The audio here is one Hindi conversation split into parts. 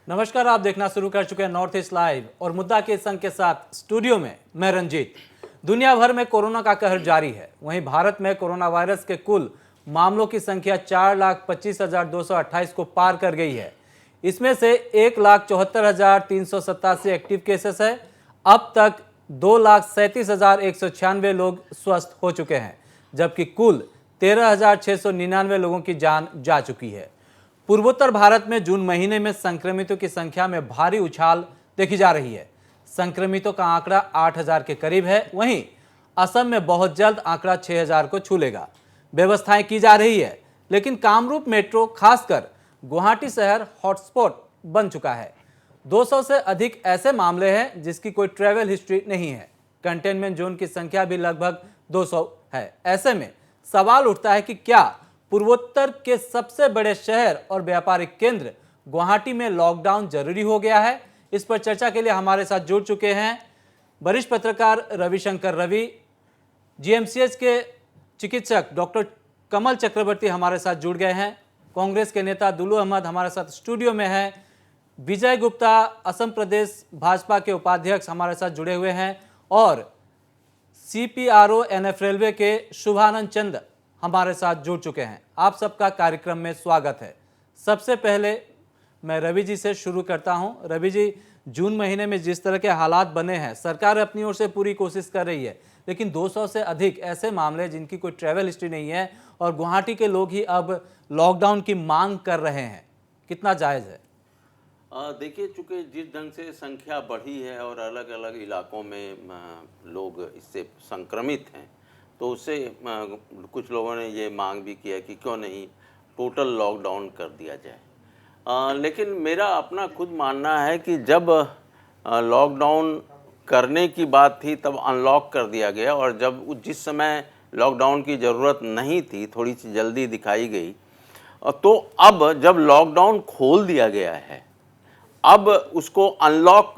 नमस्कार, आप देखना शुरू कर चुके हैं नॉर्थ ईस्ट लाइव और मुद्दा के संग के साथ स्टूडियो में मैं रंजीत। दुनिया भर में कोरोना का कहर जारी है। वहीं भारत में कोरोना वायरस के कुल मामलों की संख्या 4,25,228 को पार कर गई है। इसमें से 1,74,387 एक्टिव केसेस है। अब तक 2,37,196 लोग स्वस्थ हो चुके हैं, जबकि कुल 13,699 लोगों की जान जा चुकी है। पूर्वोत्तर भारत में जून महीने में संक्रमितों की संख्या में भारी उछाल देखी जा रही है। संक्रमितों का आंकड़ा 8,000 के करीब है। वहीं असम में बहुत जल्द आंकड़ा 6,000 को छू लेगा। व्यवस्थाएं की जा रही है, लेकिन कामरूप मेट्रो खासकर गुवाहाटी शहर हॉटस्पॉट बन चुका है। 200 से अधिक ऐसे मामले हैं जिसकी कोई ट्रैवल हिस्ट्री नहीं है। कंटेनमेंट जोन की संख्या भी लगभग 200 है। ऐसे में सवाल उठता है कि क्या पूर्वोत्तर के सबसे बड़े शहर और व्यापारिक केंद्र गुवाहाटी में लॉकडाउन जरूरी हो गया है? इस पर चर्चा के लिए हमारे साथ जुड़ चुके हैं वरिष्ठ पत्रकार रविशंकर रवि, जीएमसीएच के चिकित्सक डॉक्टर कमल चक्रवर्ती हमारे साथ जुड़ गए हैं, कांग्रेस के नेता दुलू अहमद हमारे साथ स्टूडियो में हैं, विजय गुप्ता असम प्रदेश भाजपा के उपाध्यक्ष हमारे साथ जुड़े हुए हैं और CPRO NF रेलवे के शुभानंद चंद हमारे साथ जुड़ चुके हैं। आप सबका कार्यक्रम में स्वागत है। सबसे पहले मैं रवि जी से शुरू करता हूं। रवि जी, जून महीने में जिस तरह के हालात बने हैं, सरकार अपनी ओर से पूरी कोशिश कर रही है, लेकिन 200 से अधिक ऐसे मामले जिनकी कोई ट्रैवल हिस्ट्री नहीं है और गुवाहाटी के लोग ही अब लॉकडाउन की मांग कर रहे हैं, कितना जायज़ है? देखिए, चूँकि जिस ढंग से संख्या बढ़ी है और अलग अलग इलाकों में लोग इससे संक्रमित हैं, तो उससे कुछ लोगों ने ये मांग भी किया कि क्यों नहीं टोटल लॉकडाउन कर दिया जाए। लेकिन मेरा अपना खुद मानना है कि जब लॉकडाउन करने की बात थी तब अनलॉक कर दिया गया, और जब जिस समय लॉकडाउन की ज़रूरत नहीं थी, थोड़ी सी जल्दी दिखाई गई, तो अब जब लॉकडाउन खोल दिया गया है, अब उसको अनलॉक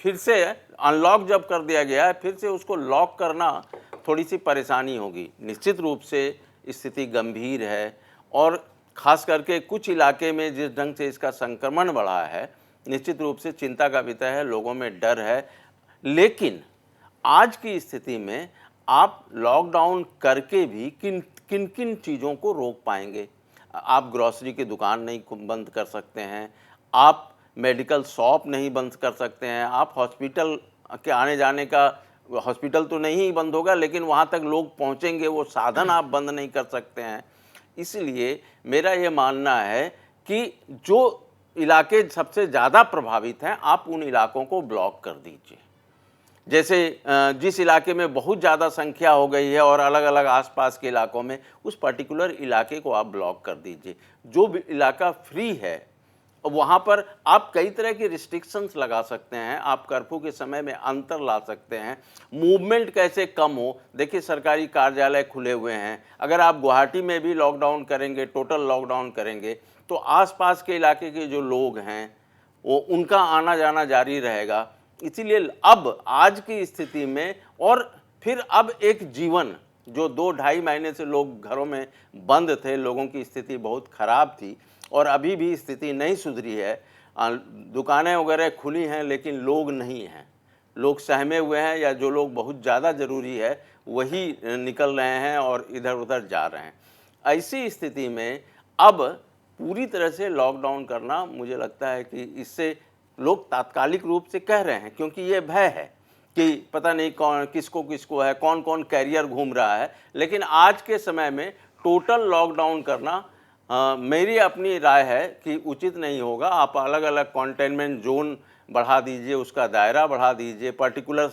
फिर से अनलॉक जब कर दिया गया है, फिर से उसको लॉक करना थोड़ी सी परेशानी होगी। निश्चित रूप से स्थिति गंभीर है और ख़ास करके कुछ इलाके में जिस ढंग से इसका संक्रमण बढ़ा है, निश्चित रूप से चिंता का विषय है, लोगों में डर है। लेकिन आज की स्थिति में आप लॉकडाउन करके भी किन किन किन चीज़ों को रोक पाएंगे? आप ग्रॉसरी की दुकान नहीं बंद कर सकते हैं, आप मेडिकल शॉप नहीं बंद कर सकते हैं, आप हॉस्पिटल के आने जाने का, हॉस्पिटल तो नहीं ही बंद होगा, लेकिन वहाँ तक लोग पहुँचेंगे वो साधन आप बंद नहीं कर सकते हैं। इसलिए मेरा ये मानना है कि जो इलाके सबसे ज़्यादा प्रभावित हैं, आप उन इलाकों को ब्लॉक कर दीजिए। जैसे जिस इलाके में बहुत ज़्यादा संख्या हो गई है और अलग अलग आसपास के इलाकों में, उस पर्टिकुलर इलाके को आप ब्लॉक कर दीजिए। जो भी इलाका फ्री है वहाँ पर आप कई तरह की रिस्ट्रिक्शंस लगा सकते हैं, आप कर्फ्यू के समय में अंतर ला सकते हैं, मूवमेंट कैसे कम हो। देखिए, सरकारी कार्यालय खुले हुए हैं, अगर आप गुवाहाटी में भी लॉकडाउन करेंगे, टोटल लॉकडाउन करेंगे, तो आसपास के इलाके के जो लोग हैं वो उनका आना जाना जारी रहेगा। इसीलिए अब आज की स्थिति में, और फिर अब एक जीवन जो 2-2.5 महीने से लोग घरों में बंद थे, लोगों की स्थिति बहुत ख़राब थी और अभी भी स्थिति नहीं सुधरी है। दुकानें वगैरह खुली हैं लेकिन लोग नहीं हैं, लोग सहमे हुए हैं, या जो लोग बहुत ज़्यादा ज़रूरी है वही निकल रहे हैं और इधर उधर जा रहे हैं। ऐसी स्थिति में अब पूरी तरह से लॉकडाउन करना, मुझे लगता है कि इससे लोग तात्कालिक रूप से कह रहे हैं, क्योंकि ये भय है कि पता नहीं कौन किसको किसको है, कौन कौन कैरियर घूम रहा है। लेकिन आज के समय में टोटल लॉकडाउन करना मेरी अपनी राय है कि उचित नहीं होगा। आप अलग अलग कंटेनमेंट जोन बढ़ा दीजिए, उसका दायरा बढ़ा दीजिए, पर्टिकुलर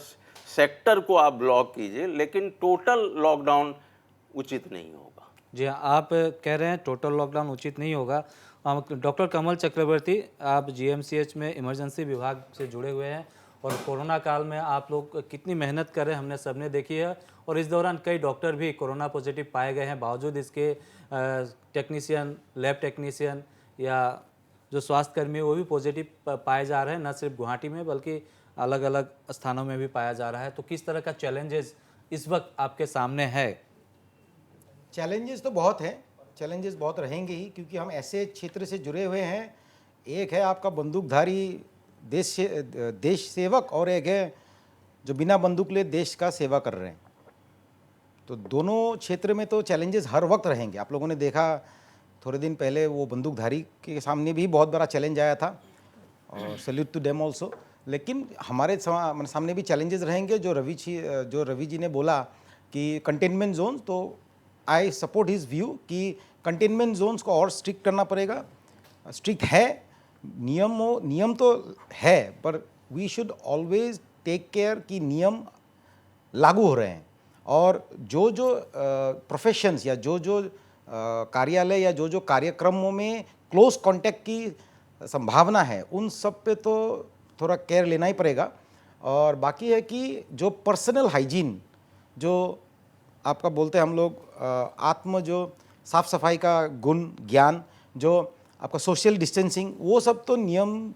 सेक्टर को आप ब्लॉक कीजिए, लेकिन टोटल लॉकडाउन उचित नहीं होगा। जी हाँ, आप कह रहे हैं टोटल लॉकडाउन उचित नहीं होगा। डॉक्टर कमल चक्रवर्ती, आप जीएमसीएच में इमरजेंसी विभाग से जुड़े हुए हैं और कोरोना काल में आप लोग कितनी मेहनत कर रहे हैं हमने सबने देखी है, और इस दौरान कई डॉक्टर भी कोरोना पॉजिटिव पाए गए हैं। बावजूद इसके टेक्नीशियन, लैब टेक्नीशियन या जो स्वास्थ्यकर्मी वो भी पॉजिटिव पाए जा रहे हैं, न सिर्फ गुवाहाटी में बल्कि अलग अलग स्थानों में भी पाया जा रहा है। तो किस तरह का चैलेंजेस इस वक्त आपके सामने है? चैलेंजेस तो बहुत हैं, चैलेंजेस बहुत रहेंगे ही, क्योंकि हम ऐसे क्षेत्र से जुड़े हुए हैं एक है आपका बंदूकधारी देश सेवक, और एक है जो बिना बंदूक लिए देश का सेवा कर रहे हैं। तो दोनों क्षेत्र में तो चैलेंजेस हर वक्त रहेंगे। आप लोगों ने देखा थोड़े दिन पहले वो बंदूकधारी के सामने भी बहुत बड़ा चैलेंज आया था, और सैल्यूट टू देम ऑल्सो। लेकिन हमारे सामने भी चैलेंजेस रहेंगे। जो रवि जी ने बोला कि कंटेनमेंट जोन, तो आई सपोर्ट हिज व्यू कि कंटेनमेंट जोन्स को और स्ट्रिक्ट करना पड़ेगा। स्ट्रिक्ट है, नियम तो है, पर we should always take care कि नियम लागू हो रहे हैं, और जो प्रोफेशंस या जो कार्यालय या जो कार्यक्रमों में क्लोज कांटेक्ट की संभावना है, उन सब पे तो थोड़ा केयर लेना ही पड़ेगा। और बाकी है कि जो पर्सनल हाइजीन, जो आपका बोलते हैं हम लोग आत्म जो साफ सफाई का गुण ज्ञान, जो आपका सोशल डिस्टेंसिंग, वो सब तो नियम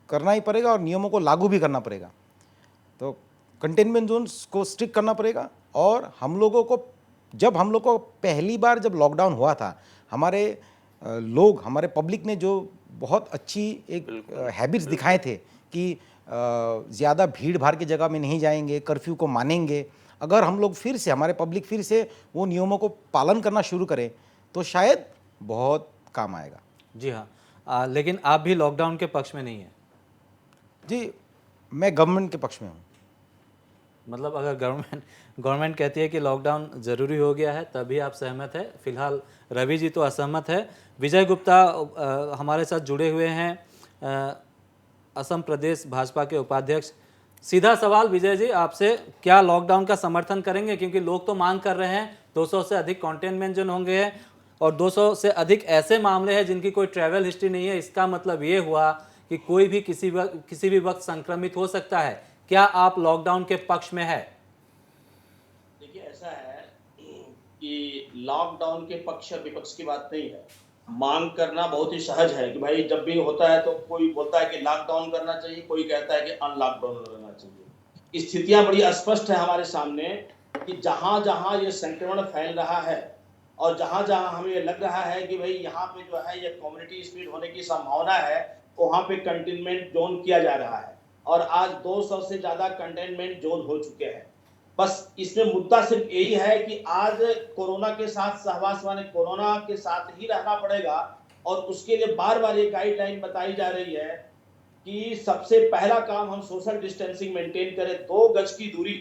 करना ही पड़ेगा और नियमों को लागू भी करना पड़ेगा। तो कंटेनमेंट जोन्स को स्ट्रिक्ट करना पड़ेगा। और हम लोग को पहली बार जब लॉकडाउन हुआ था, हमारे पब्लिक ने जो बहुत अच्छी एक हैबिट्स दिखाए थे कि ज़्यादा भीड़ भाड़ की जगह में नहीं जाएंगे, कर्फ्यू को मानेंगे। अगर हम लोग हमारे पब्लिक फिर से वो नियमों को पालन करना शुरू करें तो शायद बहुत काम आएगा। जी हाँ, लेकिन आप भी लॉकडाउन के पक्ष में नहीं हैं? जी, मैं गवर्नमेंट के पक्ष में हूँ। मतलब अगर गवर्नमेंट कहती है कि लॉकडाउन ज़रूरी हो गया है तभी आप सहमत है? फिलहाल रवि जी तो असहमत है। विजय गुप्ता हमारे साथ जुड़े हुए हैं, असम प्रदेश भाजपा के उपाध्यक्ष। सीधा सवाल विजय जी आपसे, क्या लॉकडाउन का समर्थन करेंगे? क्योंकि लोग तो मांग कर रहे हैं 200 से अधिक कंटेनमेंट जोन होंगे और 200 से अधिक ऐसे मामले हैं जिनकी कोई ट्रैवल हिस्ट्री नहीं है। इसका मतलब ये हुआ कि कोई भी किसी भी वक्त संक्रमित हो सकता है। क्या आप लॉकडाउन के पक्ष में है? देखिए, ऐसा है कि लॉकडाउन के पक्ष और विपक्ष की बात नहीं है। मांग करना बहुत ही सहज है कि भाई जब भी होता है तो कोई बोलता है कि लॉकडाउन करना चाहिए, कोई कहता है कि अनलॉकडाउन करना चाहिए। स्थितियां बड़ी स्पष्ट है हमारे सामने कि जहां जहां ये संक्रमण फैल रहा है और जहां जहां हमें ये लग रहा है कि भाई यहाँ पे जो है ये कम्युनिटी स्प्रेड होने की संभावना है, वहां पे कंटेनमेंट जोन किया जा रहा है। और आज 200 से ज्यादा कंटेनमेंट जोन हो चुके हैं। बस इसमें मुद्दा सिर्फ यही है कि आज कोरोना के साथ सहवास, माने कोरोना के साथ ही रहना पड़ेगा, और उसके लिए बार बार ये गाइडलाइन बताई जा रही है कि सबसे पहला काम हम सोशल डिस्टेंसिंग मेंटेन करें, 2 गज की दूरी।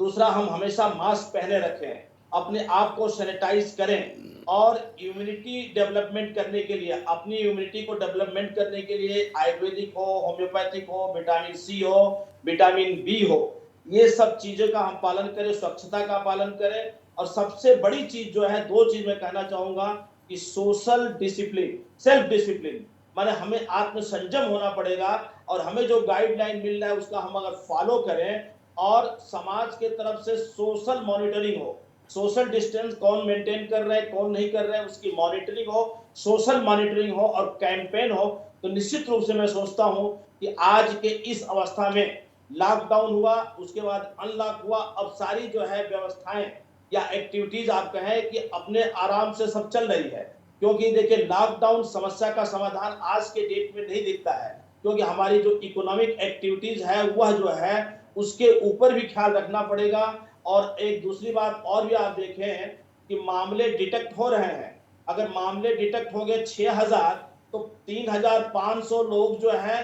दूसरा, हम हमेशा मास्क पहने रखें, अपने आप को सैनिटाइज करें, और इम्यूनिटी डेवलपमेंट करने के लिए, अपनी इम्यूनिटी को डेवलपमेंट करने के लिए आयुर्वेदिक हो, होम्योपैथिक हो, विटामिन सी हो, विटामिन बी हो, ये सब चीजों का हम पालन करें, स्वच्छता का पालन करें। और सबसे बड़ी चीज जो है, 2 चीज मैं कहना चाहूंगा कि सोशल डिसिप्लिन, सेल्फ डिसिप्लिन, माने हमें आत्म संयम होना पड़ेगा, और हमें जो गाइडलाइन मिल रहा है उसका हम अगर फॉलो करें, और समाज के तरफ से सोशल मॉनिटरिंग हो, सोशल डिस्टेंस कौन मेंटेन कर रहे हैं कौन नहीं कर रहे हैं उसकी मॉनिटरिंग हो, सोशल मॉनिटरिंग हो और कैंपेन हो, तो निश्चित रूप से मैं सोचता हूं कि आज के इस अवस्था में लॉकडाउन हुआ, उसके बाद अनलॉक हुआ, अब सारी जो है व्यवस्थाएं या एक्टिविटीज आप कहें कि अपने आराम से सब चल रही है। क्योंकि देखिए, लॉकडाउन समस्या का समाधान आज के डेट में नहीं दिखता है, क्योंकि हमारी जो इकोनॉमिक एक्टिविटीज है वह जो है उसके ऊपर भी ख्याल रखना पड़ेगा। और एक दूसरी बात और भी आप देखें कि मामले डिटेक्ट हो रहे हैं। अगर मामले डिटेक्ट हो गए 6000, तो 3500 लोग जो है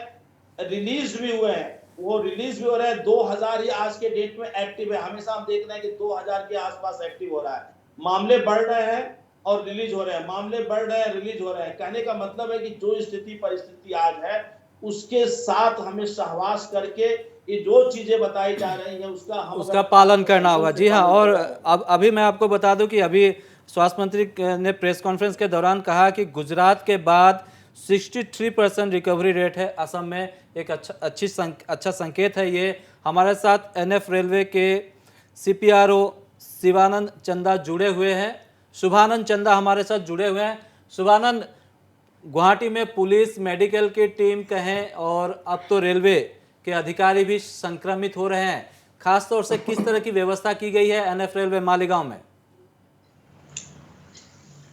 रिलीज भी हुए हैं, वो रिलीज भी हो रहे हैं। 2000 ही आज के डेट में एक्टिव है। हमेशा हम देख रहे हैं कि 2000 के आसपास एक्टिव हो रहा है। मामले बढ़ रहे हैं और रिलीज हो रहे हैं, मामले बढ़ रहे हैं, रिलीज हो रहे हैं। कहने का मतलब है कि जो स्थिति परिस्थिति आज है उसके साथ हमें सहवास करके ये जो चीजें बताई जा रही हैं उसका पालन करना होगा। जी हाँ, और अब अभी मैं आपको बता दूं कि अभी स्वास्थ्य मंत्री ने प्रेस कॉन्फ्रेंस के दौरान कहा कि गुजरात के बाद 63% रिकवरी रेट है असम में। एक अच्छा संकेत है ये। हमारे साथ एनएफ रेलवे के CPRO शिवानंद चंदा जुड़े हुए हैं। शुभानंद चंदा हमारे साथ जुड़े हुए हैं। शुभानंद, गुवाहाटी में पुलिस, मेडिकल की टीम कहें और अब तो रेलवे के अधिकारी भी संक्रमित हो रहे हैं। खासतौर से किस तरह की व्यवस्था की गई है एनएफ रेलवे मालीगांव में?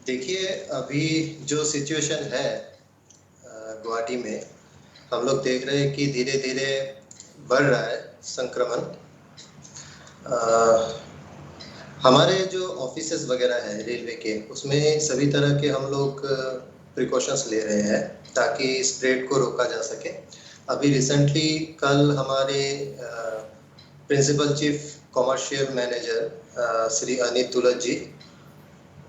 देखिए, अभी जो सिचुएशन है गुवाहाटी में हम लोग देख रहे हैं कि धीरे धीरे बढ़ रहा है संक्रमण। हमारे जो ऑफिसेस वगैरह है रेलवे के, उसमें सभी तरह के हम लोग प्रिकॉशंस ले रहे हैं ताकि स्प्रेड को रोका जा सके। अभी रिसेंटली कल हमारे principal chief commercial manager Shri Anit Tulat ji,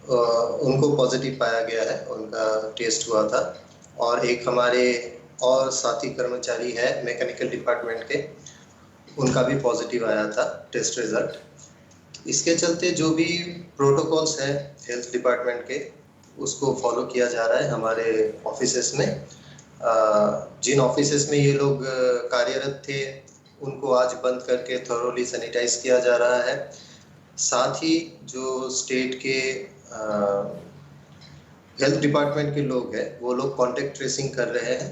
उनको पॉजिटिव पाया गया है, उनका टेस्ट हुआ था। और एक हमारे और साथी कर्मचारी है मैकेनिकल डिपार्टमेंट के, उनका भी पॉजिटिव आया था टेस्ट रिजल्ट। इसके चलते जो भी प्रोटोकॉल्स है हेल्थ डिपार्टमेंट के, उसको फॉलो किया जा रहा है हमारे ऑफिसेस में। जिन ऑफिसेस में ये लोग कार्यरत थे उनको आज बंद करके थोरोली सैनिटाइज किया जा रहा है। साथ ही जो स्टेट के हेल्थ डिपार्टमेंट के लोग हैं वो लोग कांटेक्ट ट्रेसिंग कर रहे हैं।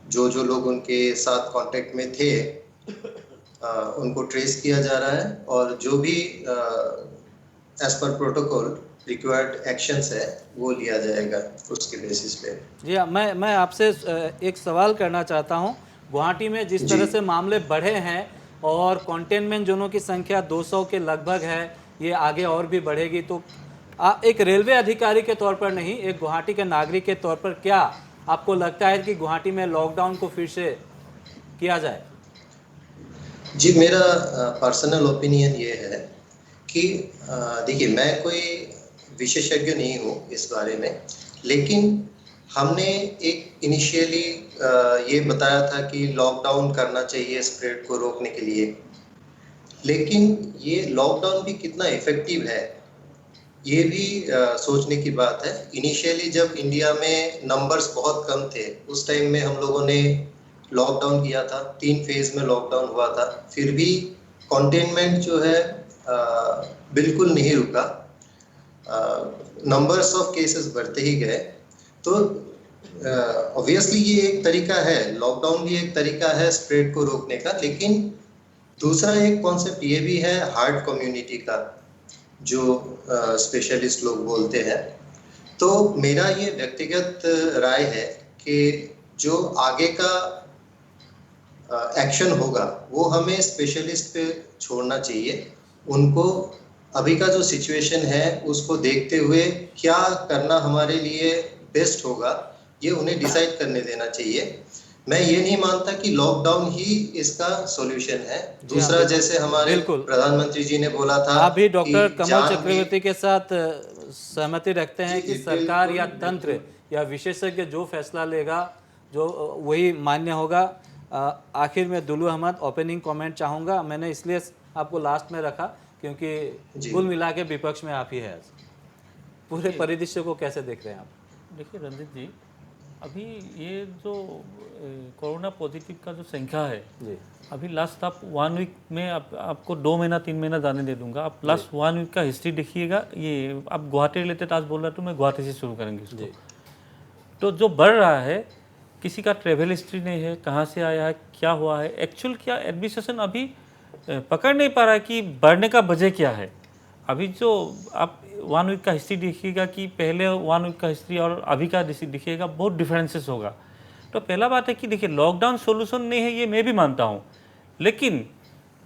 जो लोग उनके साथ कांटेक्ट में थे उनको ट्रेस किया जा रहा है, और जो भी as per protocol required actions है वो लिया जाएगा उसके बेसिस पे। जी हाँ, मैं आपसे एक सवाल करना चाहता हूँ। गुवाहाटी में जिस तरह से मामले बढ़े हैं और कंटेनमेंट जोनों की संख्या 200 के लगभग है, ये आगे और भी बढ़ेगी, तो एक रेलवे अधिकारी के तौर पर नहीं, एक गुवाहाटी के नागरिक के तौर पर क्या आपको लगता है कि गुवाहाटी में लॉकडाउन को फिर से किया जाए? जी, मेरा पर्सनल ओपिनियन ये है कि देखिए, मैं कोई विशेषज्ञ नहीं हूँ इस बारे में, लेकिन हमने एक इनिशियली ये बताया था कि लॉकडाउन करना चाहिए स्प्रेड को रोकने के लिए। लेकिन ये लॉकडाउन भी कितना इफेक्टिव है ये भी सोचने की बात है। इनिशियली जब इंडिया में नंबर्स बहुत कम थे, उस टाइम में हम लोगों ने लॉकडाउन किया था, 3 फेज में लॉकडाउन हुआ था, फिर भी कंटेनमेंट जो है बिल्कुल नहीं रुका, नंबर्स ऑफ केसेस बढ़ते ही गए। तो ऑब्वियसली ये एक तरीका है, लॉकडाउन भी एक तरीका है स्प्रेड को रोकने का। लेकिन दूसरा एक कॉन्सेप्ट ये भी है हार्ड कम्युनिटी का, जो स्पेशलिस्ट लोग बोलते हैं। तो मेरा ये व्यक्तिगत राय है कि जो आगे का एक्शन होगा वो हमें स्पेशलिस्ट पे छोड़ना चाहिए। उनको अभी का जो सिचुएशन है उसको देखते हुए क्या करना हमारे लिए बेस्ट होगा ये उन्हें डिसाइड करने देना चाहिए। मैं ये नहीं मानता कि लॉकडाउन ही इसका सॉल्यूशन है। दूसरा, जैसे हमारे प्रधानमंत्री जी ने बोला था, आप भी डॉक्टर कमल चक्रवर्ती के साथ सहमति रखते हैं कि सरकार या तंत्र या विशेषज्ञ जो फैसला लेगा जो वही मान्य होगा। आखिर में दुलू अहमद, ओपनिंग कमेंट चाहूँगा। मैंने इसलिए आपको लास्ट में रखा क्योंकि कुल मिला के विपक्ष में आप ही है। पूरे परिदृश्य को कैसे देख रहे हैं आप? देखिए रंजित जी, अभी ये जो कोरोना पॉजिटिव का जो संख्या है जी, अभी लास्ट आप 1 वीक में आपको 2 महीना 3 महीना जाने दे दूंगा। आप लास्ट 1 वीक का हिस्ट्री देखिएगा। ये आप गुवाहाटी रिलेटेड आज बोल रहा तो मैं गुवाहाटी से शुरू करेंगे इसको। तो जो बढ़ रहा है, किसी का ट्रेवल हिस्ट्री नहीं है, कहाँ से आया है, क्या हुआ है, एक्चुअल क्या एडमिनिस्ट्रेशन अभी पकड़ नहीं पा रहा है कि बढ़ने का वजह क्या है। अभी जो आप 1 वीक का हिस्ट्री देखिएगा कि पहले 1 वीक का हिस्ट्री और अभी का देखिएगा, बहुत डिफरेंसेस होगा। तो पहला बात है कि देखिए लॉकडाउन सॉल्यूशन नहीं है, ये मैं भी मानता हूँ। लेकिन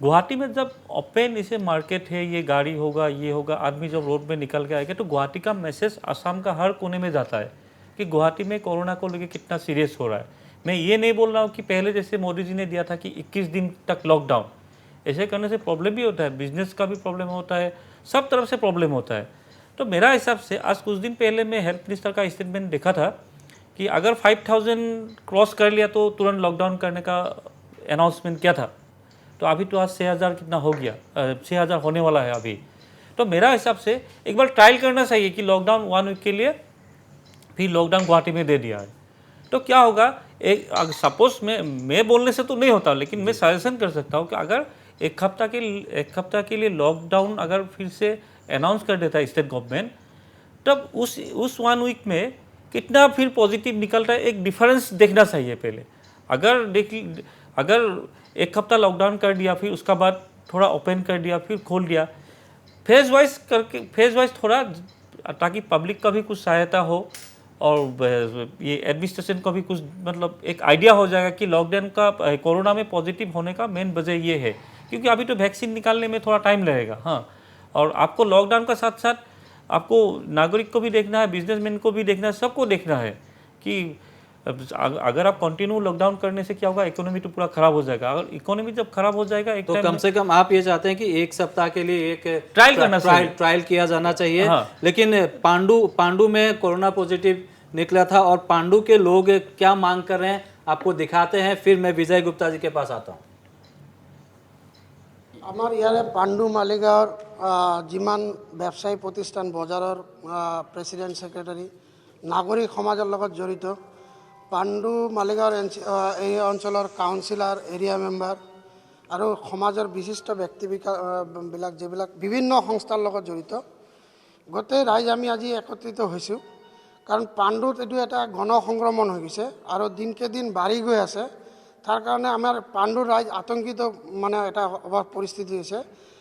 गुवाहाटी में जब ओपन इसे मार्केट है, ये गाड़ी होगा, ये होगा, आदमी जब रोड में निकल के आएगा तो गुवाहाटी का मैसेज असम का हर कोने में जाता है कि गुवाहाटी में कोरोना को लेकर कितना सीरियस हो रहा है। मैं ये नहीं बोल रहा हूँ कि पहले जैसे मोदी जी ने दिया था कि 21 दिन तक लॉकडाउन, ऐसे करने से प्रॉब्लम भी होता है, बिजनेस का भी प्रॉब्लम होता है, सब तरफ से प्रॉब्लम होता है। तो मेरा हिसाब से आज कुछ दिन पहले मैं हेल्थ मिनिस्टर का स्टेटमेंट देखा था कि अगर 5000 क्रॉस कर लिया तो तुरंत लॉकडाउन करने का अनाउंसमेंट किया था। तो अभी तो आज 6000 कितना हो गया, 6000 होने वाला है अभी। तो मेरा हिसाब से एक बार ट्रायल करना चाहिए कि लॉकडाउन 1 वीक के लिए, फिर लॉकडाउन गुवाहाटी में दे दिया है तो क्या होगा। एक सपोज मैं बोलने से तो नहीं होता, लेकिन मैं सजेशन कर सकता हूँ कि अगर एक हफ्ता के लिए लॉकडाउन अगर फिर से अनाउंस कर देता है स्टेट गवर्नमेंट, तब उस 1 वीक में कितना फिर पॉजिटिव निकलता है, एक डिफरेंस देखना चाहिए पहले। अगर एक हफ्ता लॉकडाउन कर दिया, फिर उसका बाद थोड़ा ओपन कर दिया, फिर खोल दिया, फेज वाइज करके, फेज वाइज थोड़ा, ताकि पब्लिक का भी कुछ सहायता हो और ये एडमिनिस्ट्रेशन को भी कुछ मतलब एक आइडिया हो जाएगा कि लॉकडाउन का कोरोना में पॉजिटिव होने का मेन वजह ये है, क्योंकि अभी तो वैक्सीन निकालने में थोड़ा टाइम लगेगा। हाँ, और आपको लॉकडाउन का साथ साथ आपको नागरिक को भी देखना है, बिजनेसमैन को भी देखना है, सबको देखना है कि अगर आप कंटिन्यू लॉकडाउन करने से क्या होगा, इकोनॉमी तो पूरा खराब हो जाएगा। अगर इकोनॉमी जब खराब हो जाएगा एक तो कम से कम आप ये चाहते हैं कि एक सप्ताह के लिए एक ट्रायल करना चाहिए। ट्रायल किया जाना चाहिए। हाँ। लेकिन पांडु में कोरोना पॉजिटिव निकला था और पांडु के लोग क्या मांग कर रहे हैं आपको दिखाते हैं, फिर मैं विजय गुप्ता जी के पास आता हूँ। আমাৰ ইয়াৰে পাণ্ডু মালিগাঁৱৰ যিমান ব্যৱসায়ী প্ৰতিষ্ঠান বজাৰৰ প্ৰেচিডেণ্ট ছেক্ৰেটাৰী নাগৰিক সমাজৰ লগত জড়িত, পাণ্ডু মালিগাঁৱৰ এই অঞ্চলৰ কাউন্সিলৰ এৰিয়া মেম্বাৰ আৰু সমাজৰ বিশিষ্ট ব্যক্তিবিলাক যিবিলাক বিভিন্ন সংস্থাৰ লগত জড়িত গোটেই ৰাইজ আমি আজি একত্ৰিত হৈছোঁ। কাৰণ পাণ্ডুত এইটো এটা গণসংক্ৰমণ হৈ গৈছে আৰু দিনকে দিন বাঢ়ি গৈ আছে। তাৰ কাৰণে আমাৰ পাণ্ডুৰ ৰাইজ আতংকিত মানে এটা পৰিস্থিতি হৈছে।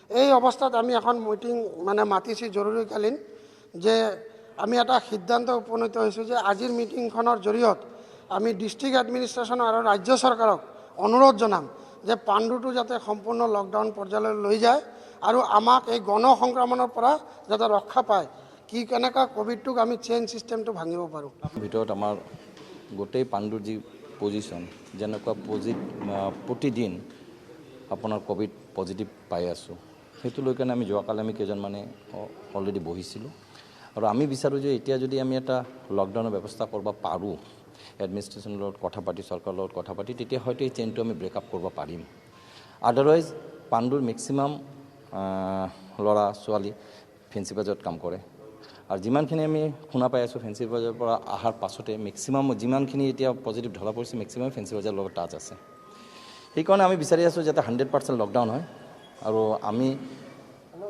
এই অৱস্থাত আমি এখন মিটিং মানে মাতিছোঁ জৰুৰীকালীন, যে আমি এটা সিদ্ধান্ত উপনীত হৈছোঁ যে আজিৰ মিটিংখনৰ জৰিয়ত আমি ডিষ্ট্ৰিক্ট এডমিনিষ্ট্ৰেশ্যন আৰু ৰাজ্য চৰকাৰক অনুৰোধ জনাম যে পাণ্ডুটো যাতে সম্পূৰ্ণ লকডাউন পৰ্যায়লৈ লৈ যায় আৰু আমাক এই গণসংক্ৰমণৰ পৰা যাতে ৰক্ষা পায়, কি কেনেকৈ ক'ভিডটোক আমি চেইন ছিষ্টেমটো ভাঙিব পাৰোঁ। ভিতৰত আমাৰ গোটেই পাণ্ডুৰ যি পজিশ্যন যেনেকুৱা প্ৰতিদিন আপোনাৰ ক'ভিড পজিটিভ পাই আছোঁ, সেইটো লৈ কাৰণে আমি যোৱাকালি আমি কেইজনমানে অলৰেডি বহিছিলোঁ আৰু আমি বিচাৰোঁ যে এতিয়া যদি আমি এটা লকডাউনৰ ব্যৱস্থা কৰিব পাৰোঁ, এডমিনিষ্ট্ৰেশ্যনৰ লগত কথা পাতি, চৰকাৰৰ লগত কথা পাতি, তেতিয়া হয়তো এই চেইনটো আমি ব্ৰেকআপ কৰিব পাৰিম। আদাৰৱাইজ পাণ্ডুৰ মেক্সিমাম ল'ৰা ছোৱালী ফেঞ্চি বাজাৰত কাম কৰে আৰু যিমানখিনি আমি শুনা পাই আছোঁ ফেঞ্চি বজাৰৰ পৰা অহাৰ পাছতে মেক্সিমাম যিমানখিনি এতিয়া পজিটিভ ধৰা পৰিছে মেক্সিমাম ফেঞ্চি বজাৰৰ লগত টাচ আছে। সেইকাৰণে আমি বিচাৰি আছোঁ যাতে 100% লকডাউন হয় আৰু আমি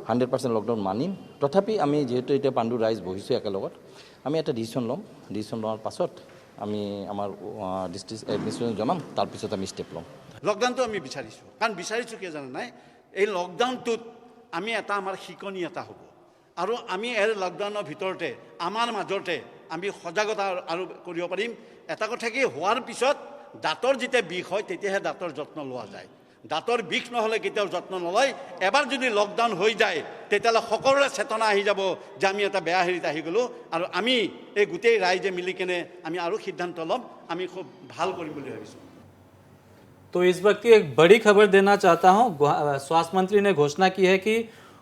100% লকডাউন মানিম। তথাপি আমি যিহেতু এতিয়া পাণ্ডু ৰাইজ বহিছোঁ একেলগত, আমি এটা ডিচিশ্যন ল'ম। ডিচিশ্যন লোৱাৰ পাছত আমি আমাৰ ডিষ্ট্ৰিক্ট এডমিনিষ্ট্ৰেশ্যন জনাম, তাৰপিছত আমি ষ্টেপ ল'ম। লকডাউনটো আমি বিচাৰিছোঁ, কাৰণ বিচাৰিছোঁ কিয় জানা নাই, এই লকডাউনটোত আমি এটা আমাৰ শিকনি এটা হ'ব আৰু আমি এই লকডাউনৰ ভিতৰতে আমাৰ মাজতে আমি সজাগতা আৰু কৰিব পাৰিম। এটা কথা কি, হোৱাৰ পিছত দাঁতৰ যেতিয়া বিষ হয় তেতিয়াহে দাঁতৰ যত্ন লোৱা যায়। দাঁতৰ বিষ নহ'লে কেতিয়াও যত্ন নলয়। এবাৰ যদি লকডাউন হৈ যায় তেতিয়াহ'লে সকলোৰে চেতনা আহি যাব যে আমি এটা বেয়া হেৰিত আহি গ'লোঁ আৰু আমি এই গোটেই ৰাইজে মিলি কেনে আমি আৰু সিদ্ধান্ত ল'ম, আমি খুব ভাল কৰিম বুলি ভাবিছোঁ। तो इस वक्त की एक बड़ी खबर देना चाहता हूं। स्वास्थ्य मंत्री ने घोषणा की है कि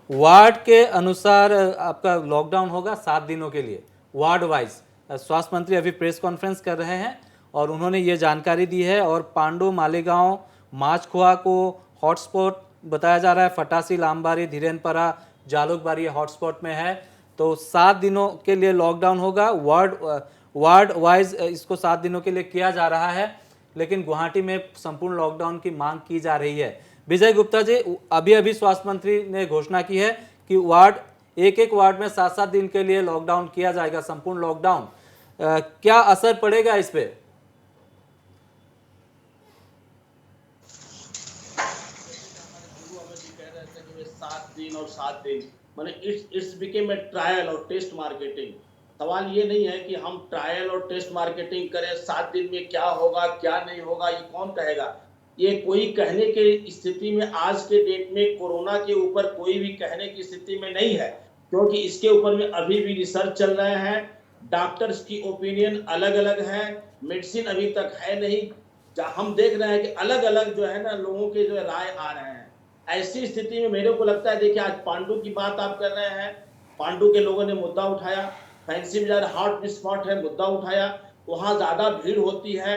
वार्ड के अनुसार आपका लॉकडाउन होगा 7 दिनों के लिए, वार्ड वाइज। स्वास्थ्य मंत्री अभी प्रेस कॉन्फ्रेंस कर रहे हैं और उन्होंने ये जानकारी दी है। और पांडु मालेगांव माछखुआ को हॉटस्पॉट बताया जा रहा है। फटासी, लामबारी, धीरेनपरा, जालुकबारी हॉटस्पॉट में है। तो 7 दिनों के लिए लॉकडाउन होगा। वार्ड वाइज इसको 7 दिनों के लिए किया जा रहा है, लेकिन गुवाहाटी में संपूर्ण लॉकडाउन की मांग की जा रही है। विजय गुप्ता जी, अभी स्वास्थ्य मंत्री ने घोषणा की है कि एक वार्ड में 7-7 दिन के लिए लॉकडाउन किया जाएगा, संपूर्ण लॉकडाउन। क्या असर पड़ेगा इस पे? 7 दिन और 7 दिन माने इट्स बिकेम ए ट्रायल और टेस्ट मार्केटिंग। सवाल ये नहीं है कि हम ट्रायल और टेस्ट मार्केटिंग करें, 7 दिन में क्या होगा क्या नहीं होगा ये कौन कहेगा। ये कोई कहने की स्थिति में आज के डेट में कोरोना के ऊपर कोई भी कहने की स्थिति में नहीं है, क्योंकि इसके ऊपर में अभी भी रिसर्च चल रहे हैं। डॉक्टर्स की ओपिनियन अलग अलग है, मेडिसिन अभी तक है नहीं। हम देख रहे हैं कि अलग अलग जो है ना लोगों के जो राय आ रहे हैं। ऐसी स्थिति में मेरे को लगता है, देखिए आज पांडु की बात आप कर रहे हैं, पांडु के लोगों ने मुद्दा उठाया, फैंसी बाजार हॉट स्पॉट है, मुद्दा उठाया, वहाँ ज़्यादा भीड़ होती है,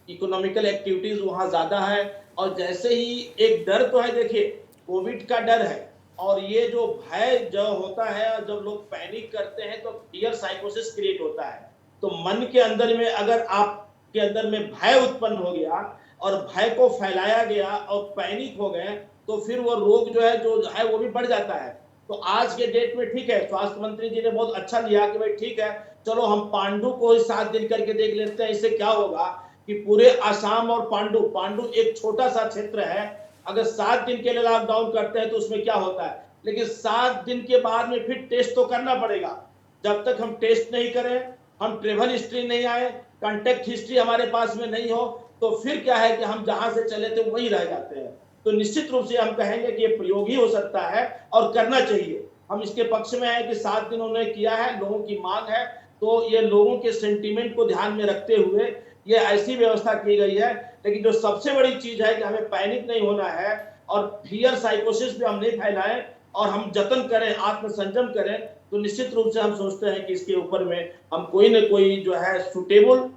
इकोनॉमिकल एक्टिविटीज़ वहाँ ज़्यादा है। और जैसे ही एक डर तो है, देखिए कोविड का डर है और ये जो भय जो होता है, जब लोग पैनिक करते हैं तो फियर साइकोसिस क्रिएट होता है। तो मन के अंदर में अगर आपके अंदर में भय उत्पन्न हो गया और भय को फैलाया गया और पैनिक हो गए तो फिर वो रोग जो है वो भी बढ़ जाता है। तो आज के डेट में ठीक है, स्वास्थ्य मंत्री जी ने बहुत अच्छा लिया कि भाई ठीक है, चलो हम पांडु को 7 दिन करके देख लेते हैं। इससे क्या होगा कि पूरे आसाम और पांडु एक छोटा सा क्षेत्र है, अगर 7 दिन के लिए लॉकडाउन करते हैं तो उसमें क्या होता है। लेकिन 7 दिन के बाद में फिर टेस्ट तो करना पड़ेगा। जब तक हम टेस्ट नहीं करें हम ट्रेवल हिस्ट्री नहीं आए, कांटेक्ट हिस्ट्री हमारे पास में नहीं हो, तो फिर क्या है कि हम जहां से चले थे वहीं रह जाते हैं। तो निश्चित रूप से हम कहेंगे कि ये प्रयोग ही हो सकता है और करना चाहिए। हम इसके पक्ष में है कि 7 दिन उन्होंने किया है, लोगों की मांग है, तो ये लोगों के सेंटीमेंट को ध्यान में रखते हुए ये ऐसी व्यवस्था की गई है। लेकिन जो सबसे बड़ी चीज है कि हमें पैनिक नहीं होना है और फियर साइकोसिस भी हम नहीं फैलाएं और हम जतन करें, आत्मसंयम करें। तो निश्चित रूप से हम सोचते हैं कि इसके ऊपर में हम कोई न कोई जो है सुटेबल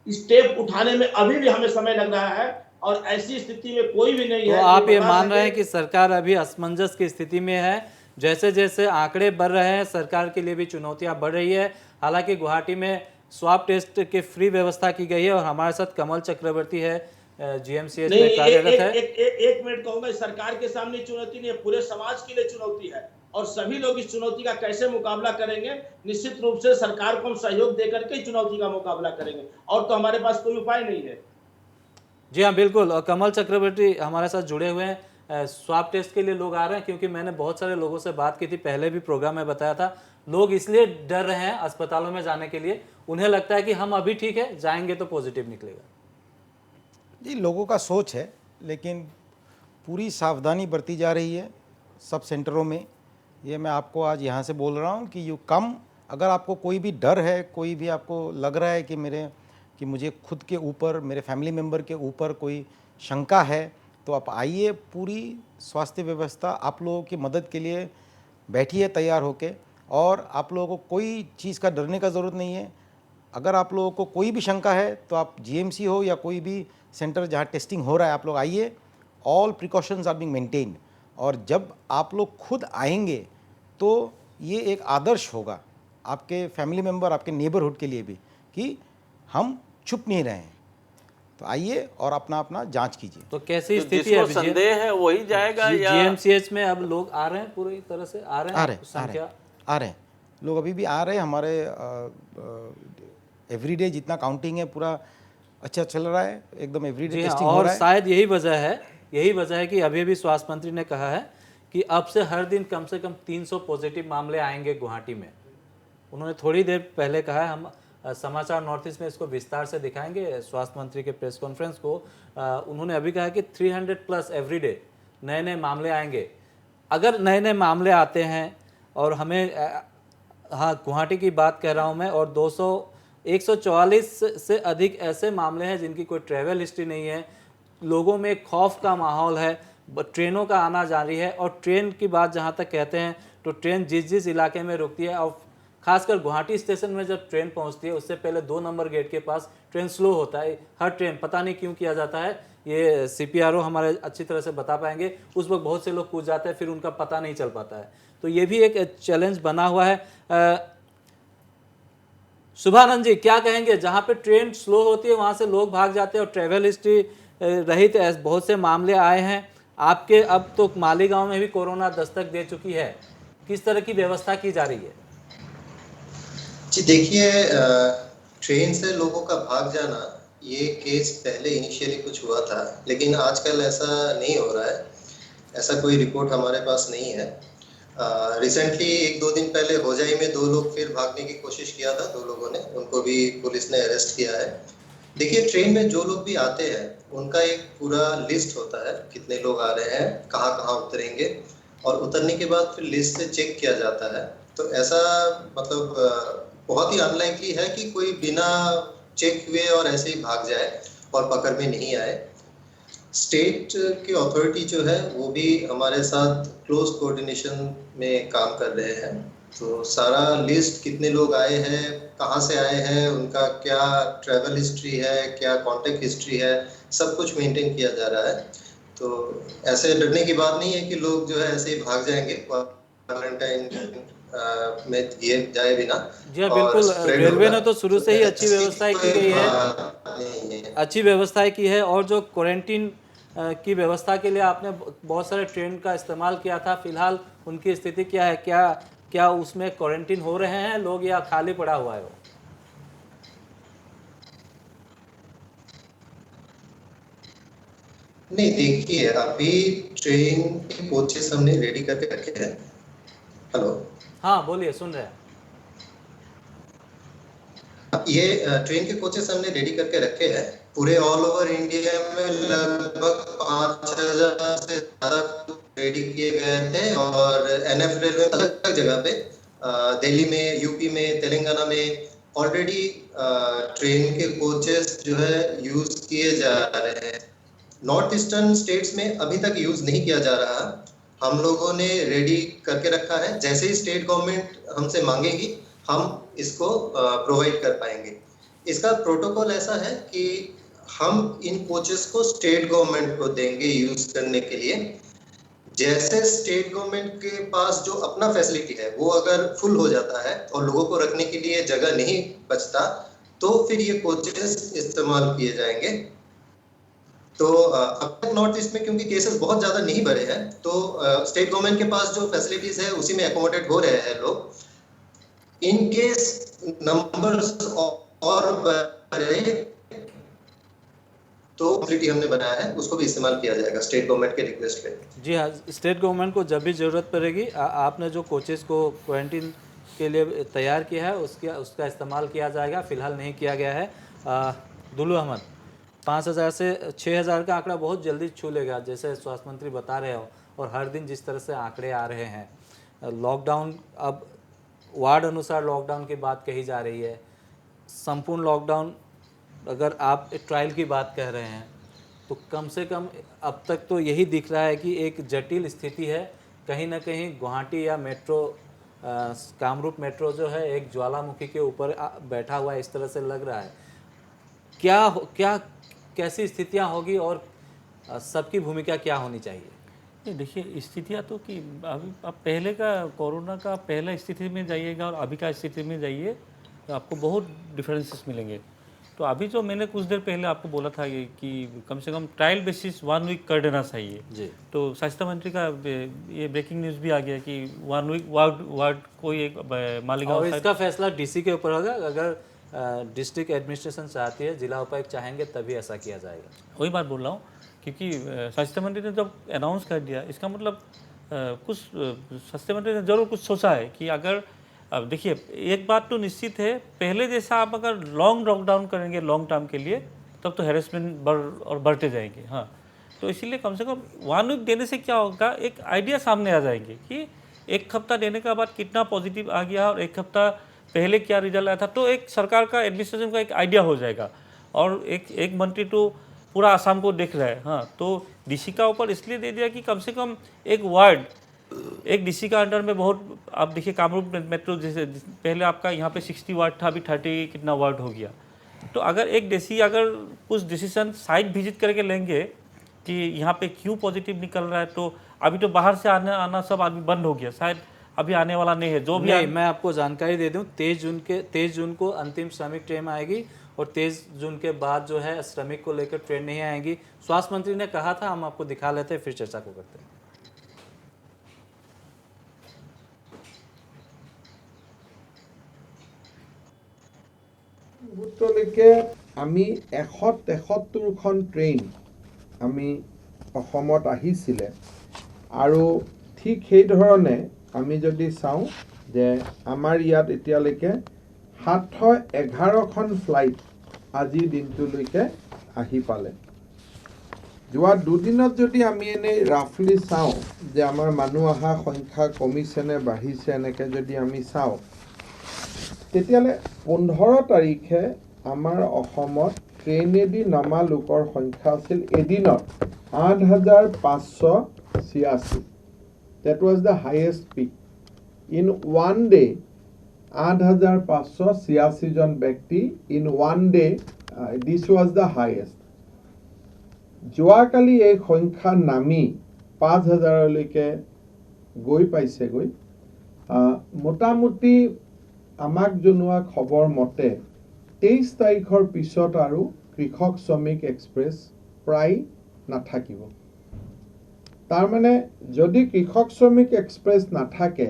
स्टेप उठाने में अभी भी हमें समय लग रहा है और ऐसी स्थिति में कोई भी नहीं तो है। आप ये मान रहे हैं कि सरकार अभी असमंजस की स्थिति में है, जैसे जैसे आंकड़े बढ़ रहे हैं सरकार के लिए भी चुनौतियां बढ़ रही है। हालांकि गुवाहाटी में स्वाब टेस्ट के फ्री व्यवस्था की गई है और हमारे साथ कमल चक्रवर्ती है, जीएमसीएच में कार्यरत है। एक मिनट कहूंगा, सरकार के सामने चुनौती नहीं है, पूरे समाज के लिए चुनौती है और सभी लोग इस चुनौती का कैसे मुकाबला करेंगे। निश्चित रूप से सरकार को हम सहयोग देकर के चुनौती का मुकाबला करेंगे और तो हमारे पास कोई उपाय नहीं है। जी हाँ, बिल्कुल। और कमल चक्रवर्ती हमारे साथ जुड़े हुए हैं। स्वाब टेस्ट के लिए लोग आ रहे हैं, क्योंकि मैंने बहुत सारे लोगों से बात की थी, पहले भी प्रोग्राम में बताया था, लोग इसलिए डर रहे हैं अस्पतालों में जाने के लिए। उन्हें लगता है कि हम अभी ठीक है, जाएंगे तो पॉजिटिव निकलेगा। जी, लोगों का सोच है, लेकिन पूरी सावधानी बरती जा रही है सब सेंटरों में। ये मैं आपको आज यहाँ से बोल रहा हूँ कि यू कम, अगर आपको कोई भी डर है, कोई भी आपको लग रहा है कि मुझे खुद के ऊपर, मेरे फैमिली मेम्बर के ऊपर कोई शंका है, तो आप आइए। पूरी स्वास्थ्य व्यवस्था आप लोगों की मदद के लिए बैठी है तैयार होके, और आप लोगों को कोई चीज़ का डरने का ज़रूरत नहीं है। अगर आप लोगों को कोई भी शंका है तो आप जीएमसी हो या कोई भी सेंटर जहाँ टेस्टिंग हो रहा है, आप लोग आइए। All precautions are being maintained, और जब आप लोग खुद आएंगे तो ये एक आदर्श होगा आपके फैमिली मेम्बर, आपके नेबरहुड के लिए भी, कि हम चुप नहीं रहे हैं। तो आइए और अपना अपना जांच कीजिए। तो कैसी तो स्थिति है? जिसको संदेह है वही जाएगा या जीएमसीएच में अब लोग आ रहे हैं, पूरी तरह से आ रहे हैं? लोग अभी भी आ रहे हैं। हमारे एवरीडे जितना काउंटिंग है पूरा अच्छा चल रहा है, एकदम एवरीडे टेस्टिंग हो और रहा है। शायद यही वजह है कि अभी स्वास्थ्य मंत्री ने कहा है कि अब से हर दिन कम से कम 300 पॉजिटिव मामले आएंगे गुवाहाटी में। उन्होंने थोड़ी देर पहले कहा है, हम समाचार नॉर्थ ईस्ट में इसको विस्तार से दिखाएंगे स्वास्थ्य मंत्री के प्रेस कॉन्फ्रेंस को। उन्होंने अभी कहा कि 300+ एवरीडे नए नए मामले आएंगे। अगर नए नए मामले आते हैं और हमें हाँ, गुवाहाटी की बात कह रहा हूँ मैं, और 144 से अधिक ऐसे मामले हैं जिनकी कोई ट्रैवल हिस्ट्री नहीं है, लोगों में खौफ का माहौल है, ट्रेनों का आना जारी है। और ट्रेन की बात जहाँ तक कहते हैं तो ट्रेन जिस इलाके में रुकती है, और खासकर गुवाहाटी स्टेशन में जब ट्रेन पहुँचती है उससे पहले 2 नंबर गेट के पास ट्रेन स्लो होता है। हर ट्रेन पता नहीं क्यों किया जाता है, ये CPRO हमारे अच्छी तरह से बता पाएंगे। उस वक्त बहुत से लोग कूद जाते हैं, फिर उनका पता नहीं चल पाता है। तो ये भी एक चैलेंज बना हुआ है। शुभानंद जी, क्या कहेंगे? जहाँ पे ट्रेन स्लो होती है वहाँ से लोग भाग जाते हैं और ट्रैवल हिस्ट्री रहित बहुत से मामले आए हैं आपके। अब तो मालीगांव में भी कोरोना दस्तक दे चुकी है, किस तरह की व्यवस्था की जा रही है? जी देखिए, ट्रेन से लोगों का भाग जाना, ये केस पहले इनिशियली कुछ हुआ था, लेकिन आजकल ऐसा नहीं हो रहा है। ऐसा कोई रिपोर्ट हमारे पास नहीं है। रिसेंटली 1-2 दिन पहले होजाई में 2 लोग फिर भागने की कोशिश किया था, 2 लोगों ने, उनको भी पुलिस ने अरेस्ट किया है। देखिए, ट्रेन में जो लोग भी आते हैं उनका एक पूरा लिस्ट होता है, कितने लोग आ रहे हैं, कहाँ कहाँ उतरेंगे, और उतरने के बाद फिर लिस्ट से चेक किया जाता है। तो ऐसा मतलब बहुत ही अनलाइकली है कि कोई बिना चेक हुए और ऐसे ही भाग जाए और पकड़ में नहीं आए। स्टेट की अथॉरिटी जो है वो भी हमारे साथ क्लोज कोऑर्डिनेशन में काम कर रहे हैं। तो सारा लिस्ट, कितने लोग आए हैं, कहाँ से आए हैं, उनका क्या ट्रैवल हिस्ट्री है, क्या कॉन्टैक्ट हिस्ट्री है, सब कुछ मेंटेन किया जा रहा है। तो ऐसे डरने की बात नहीं है कि लोग जो है ऐसे ही भाग जाएंगे क्वारंटाइन में किए जाए बिना। जी हाँ, बिल्कुल। रेलवे ने तो शुरू से ही अच्छी व्यवस्थाएं की गई है, अच्छी व्यवस्थाएं की है। और जो क्वारंटीन की व्यवस्था के लिए आपने बहुत सारे ट्रेन का इस्तेमाल किया था, फिलहाल उनकी स्थिति क्या है? क्या उसमें क्वारंटीन हो रहे हैं लोग या खाली पड़ा हुआ है वो? नहीं, देखिए, अभी ट्रेन के कोचेस हमने रेडी करके रखे हैं। हेलो, हाँ बोलिए, सुन रहे हैं। ये ट्रेन के कोचेस हमने रेडी करके रखे हैं। पूरे ऑल ओवर इंडिया में लगभग 5000 से ज्यादा रेडी किए गए थे और एनएफ रेलवे अलग अलग जगह पे दिल्ली में, यूपी में, तेलंगाना में ऑलरेडी ट्रेन के कोचेस जो है यूज किए जा रहे हैं। नॉर्थ ईस्टर्न स्टेट्स में अभी तक यूज नहीं किया जा रहा। हम लोगों ने रेडी करके रखा है। जैसे ही स्टेट गवर्नमेंट हमसे मांगेगी हम इसको प्रोवाइड कर पाएंगे। इसका प्रोटोकॉल ऐसा है कि हम इन कोचेस को स्टेट गवर्नमेंट को देंगे यूज करने के लिए। जैसे स्टेट गवर्नमेंट के पास जो अपना फैसिलिटी है वो अगर फुल हो जाता है और लोगों को रखने के लिए जगह नहीं बचता तो फिर ये कोचेस इस्तेमाल किए जाएंगे। तो अब तक नॉर्थ ईस्ट में क्योंकि केसेस बहुत ज्यादा नहीं बढ़े हैं तो स्टेट गवर्नमेंट के पास जो फैसिलिटीज है उसी में एकोमोडेट हो रहे हैं लोग। इन केस नंबर्स और बढ़े तो फैसिलिटी हमने बनाया है उसको भी इस्तेमाल किया जाएगा स्टेट गवर्नमेंट के रिक्वेस्ट पे। जी हाँ, स्टेट गवर्नमेंट को जब भी ज़रूरत पड़ेगी आपने जो कोचेस को क्वारंटीन के लिए तैयार किया है उसका इस्तेमाल किया जाएगा। फिलहाल नहीं किया गया है। दुल्लू अहमद, 5000 से 6000 का आंकड़ा बहुत जल्दी छू लेगा जैसे स्वास्थ्य मंत्री बता रहे हो, और हर दिन जिस तरह से आंकड़े आ रहे हैं। लॉकडाउन, अब वार्ड अनुसार लॉकडाउन की बात कही जा रही है। संपूर्ण लॉकडाउन, अगर आप एक ट्रायल की बात कह रहे हैं तो कम से कम अब तक तो यही दिख रहा है कि एक जटिल स्थिति है। कहीं ना कहीं गुवाहाटी या मेट्रो, कामरूप मेट्रो जो है एक ज्वालामुखी के ऊपर बैठा हुआ है, इस तरह से लग रहा है। क्या कैसी स्थितियां होगी और सबकी भूमिका क्या होनी चाहिए? ये देखिए स्थितियाँ तो कि अभी आप पहले का कोरोना का पहला स्थिति में जाइएगा और अभी का स्थिति में जाइए तो आपको बहुत डिफरेंसेस मिलेंगे। तो अभी जो मैंने कुछ देर पहले आपको बोला था ये कि कम से कम ट्रायल बेसिस 1 वीक कर देना चाहिए जी। तो स्वास्थ्य मंत्री का ये ब्रेकिंग न्यूज़ भी आ गया कि 1 वीक वार्ड कोई एक मालीगांव। और इसका फैसला डीसी के ऊपर होगा। अगर डिस्ट्रिक्ट एडमिनिस्ट्रेशन चाहती है, जिला उपायुक्त चाहेंगे तभी ऐसा किया जाएगा। वही बात बोल रहा हूँ क्योंकि स्वास्थ्य मंत्री ने जब अनाउंस कर दिया इसका मतलब कुछ स्वास्थ्य मंत्री ने जरूर कुछ सोचा है कि अगर अब देखिए एक बात तो निश्चित है, पहले जैसा आप अगर लॉन्ग लॉकडाउन करेंगे लॉन्ग टर्म के लिए तब तो हैरेसमेंट बढ़ते जाएंगे। हाँ, तो इसीलिए कम से कम 1 वीक देने से क्या होगा, एक आइडिया सामने आ जाएंगे कि एक हफ्ता देने के बाद कितना पॉजिटिव आ गया और एक हफ्ता पहले क्या रिजल्ट आया था। तो एक सरकार का एडमिनिस्ट्रेशन का एक आइडिया हो जाएगा। और एक मंत्री तो पूरा आसाम को देख रहा है। हाँ, तो डीसी का ऊपर इसलिए दे दिया कि कम से कम एक वार्ड, एक डीसी का अंडर में बहुत, आप देखिए कामरूप मेट्रो जैसे पहले आपका यहाँ पे 60 वार्ड था, अभी 30 कितना वार्ड हो गया। तो अगर एक डीसी अगर कुछ डिसीजन साइट विजिट करके लेंगे कि यहाँ पे क्यों पॉजिटिव निकल रहा है, तो अभी तो बाहर से आना सब आदमी बंद हो गया, शायद अभी आने वाला नहीं है। जो भी मैं आपको जानकारी दे दूं, 23 जून को अंतिम श्रमिक ट्रेन आएगी और 23 जून के बाद जो है श्रमिक को लेकर ट्रेन नहीं आएगी। स्वास्थ्य मंत्री ने कहा था, हम आपको दिखा लेते हैं फिर चर्चा को करते हैं। মুহূৰ্তলৈকে আমি 173খন ট্ৰেইন আমি অসমত আহিছিলে আৰু ঠিক সেই ধৰণে আমি যদি চাওঁ যে আমাৰ ইয়াত এতিয়ালৈকে 711খন ফ্লাইট আজিৰ দিনটোলৈকে আহি পালে। যোৱা দুদিনত যদি আমি এনেই ৰাফলি চাওঁ যে আমাৰ মানুহ অহা সংখ্যা কমিছে নে বাঢ়িছে এনেকৈ যদি আমি চাওঁ তেতিয়ালে 15 তাৰিখে আমাৰ অসমত ট্ৰেইনেদি নমা লোকৰ সংখ্যা আছিল এদিনত 8586। That was the highest peak. In one day, 8586 জন ব্যক্তি in one day, this was the highest. যোৱাকালি এই সংখ্যা নামি 5000লৈকে গৈ পাইছেগৈ। মোটামুটি আমাক জনোৱা খবৰ মতে 23 তাৰিখৰ পিছত আৰু কৃষক শ্ৰমিক এক্সপ্ৰেছ প্ৰায় নাথাকিব। তাৰ মানে যদি কৃষক শ্ৰমিক এক্সপ্ৰেছ নাথাকে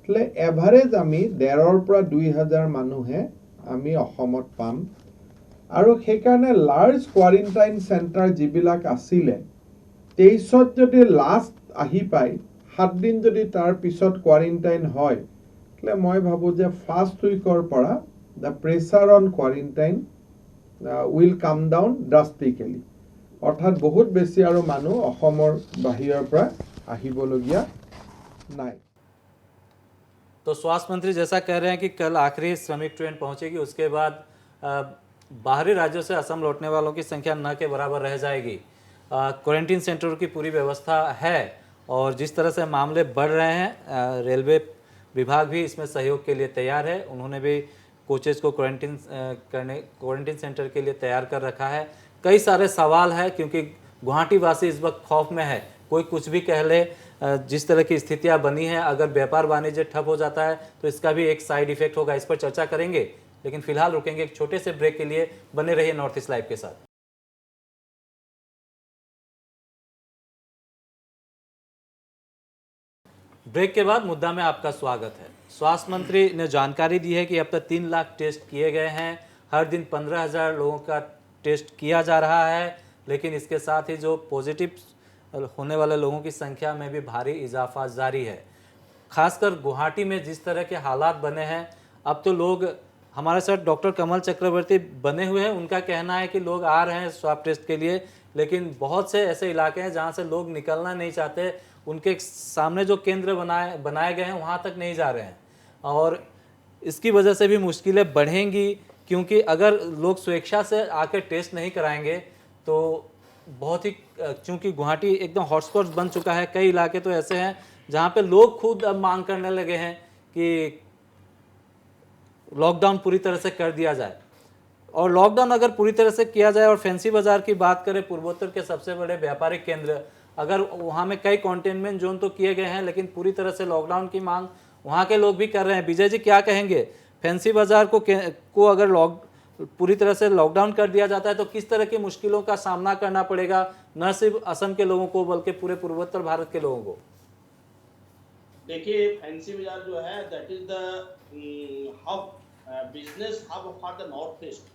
তাহলে এভাৰেজ আমি 1,500 পৰা 2,000 মানুহে আমি অসমত পাম। আৰু সেইকাৰণে লাৰ্জ কোৱাৰেণ্টাইন চেণ্টাৰ যিবিলাক আছিলে 23ত যদি লাষ্ট আহি পায় 7 দিন যদি তাৰ পিছত কোৱাৰেণ্টাইন হয়, মই ভাবো যে ফাৰ্ষ্ট উইকৰ পৰা the pressure on quarantine will come down drastically. অৰ্থাৎ বহুত বেছি আৰু মানুহ অসমৰ বাহিৰৰ পৰা আহিবলগীয়া নাই। तो स्वास्थ्य मंत्री जैसा कह रहे हैं कि कल आखिरी श्रमिक ट्रेन पहुंचेगी, उसके बाद बाहरी राज्यों से असम लौटने वालों की संख्या न के बराबर रह जाएगी। क्वारंटीन सेंटरों की पूरी व्यवस्था है और जिस तरह से मामले बढ़ रहे हैं रेलवे विभाग भी इसमें सहयोग के लिए तैयार है। उन्होंने भी कोचेज को क्वारंटीन सेंटर के लिए तैयार कर रखा है। कई सारे सवाल है क्योंकि गुवाहाटी वासी इस वक्त खौफ में है, कोई कुछ भी कह ले। जिस तरह की स्थितियां बनी है, अगर व्यापार वाणिज्य ठप हो जाता है तो इसका भी एक साइड इफेक्ट होगा। इस पर चर्चा करेंगे, लेकिन फिलहाल रुकेंगे एक छोटे से ब्रेक के लिए। बने रहिए नॉर्थ ईस्ट लाइव के साथ। ब्रेक के बाद मुद्दा में आपका स्वागत है। स्वास्थ्य मंत्री ने जानकारी दी है कि अब तक 3 लाख टेस्ट किए गए हैं, हर दिन 15,000 लोगों का टेस्ट किया जा रहा है, लेकिन इसके साथ ही जो पॉजिटिव होने वाले लोगों की संख्या में भी भारी इजाफा जारी है। खासकर गुवाहाटी में जिस तरह के हालात बने हैं, अब तो लोग, हमारे साथ डॉक्टर कमल चक्रवर्ती बने हुए हैं, उनका कहना है कि लोग आ रहे हैं स्वाब टेस्ट के लिए, लेकिन बहुत से ऐसे इलाके हैं जहां से लोग निकलना नहीं चाहते। उनके सामने जो केंद्र बनाए गए हैं वहां तक नहीं जा रहे हैं और इसकी वजह से भी मुश्किलें बढ़ेंगी, क्योंकि अगर लोग स्वेच्छा से आकर टेस्ट नहीं कराएंगे तो बहुत ही, चूँकि गुवाहाटी एकदम हॉटस्पॉट बन चुका है। कई इलाके तो ऐसे हैं जहाँ पे लोग खुद अब मांग करने लगे हैं कि लॉकडाउन पूरी तरह से कर दिया जाए। और लॉकडाउन अगर पूरी तरह से किया जाए और फैंसी बाजार की बात करें, पूर्वोत्तर के सबसे बड़े व्यापारिक केंद्र, अगर वहाँ में कई कंटेनमेंट जोन तो किए गए हैं, लेकिन पूरी तरह से लॉकडाउन की मांग वहाँ के लोग भी कर रहे हैं। विजय जी क्या कहेंगे, फैंसी बाजार को अगर पूरी तरह से लॉकडाउन कर दिया जाता है तो किस तरह की मुश्किलों का सामना करना पड़ेगा, न सिर्फ असम के लोगों को बल्कि पूरे पूर्वोत्तर भारत के लोगों को? देखिए, फैंसी बाजार जो है that is the hub, business hub for the north east.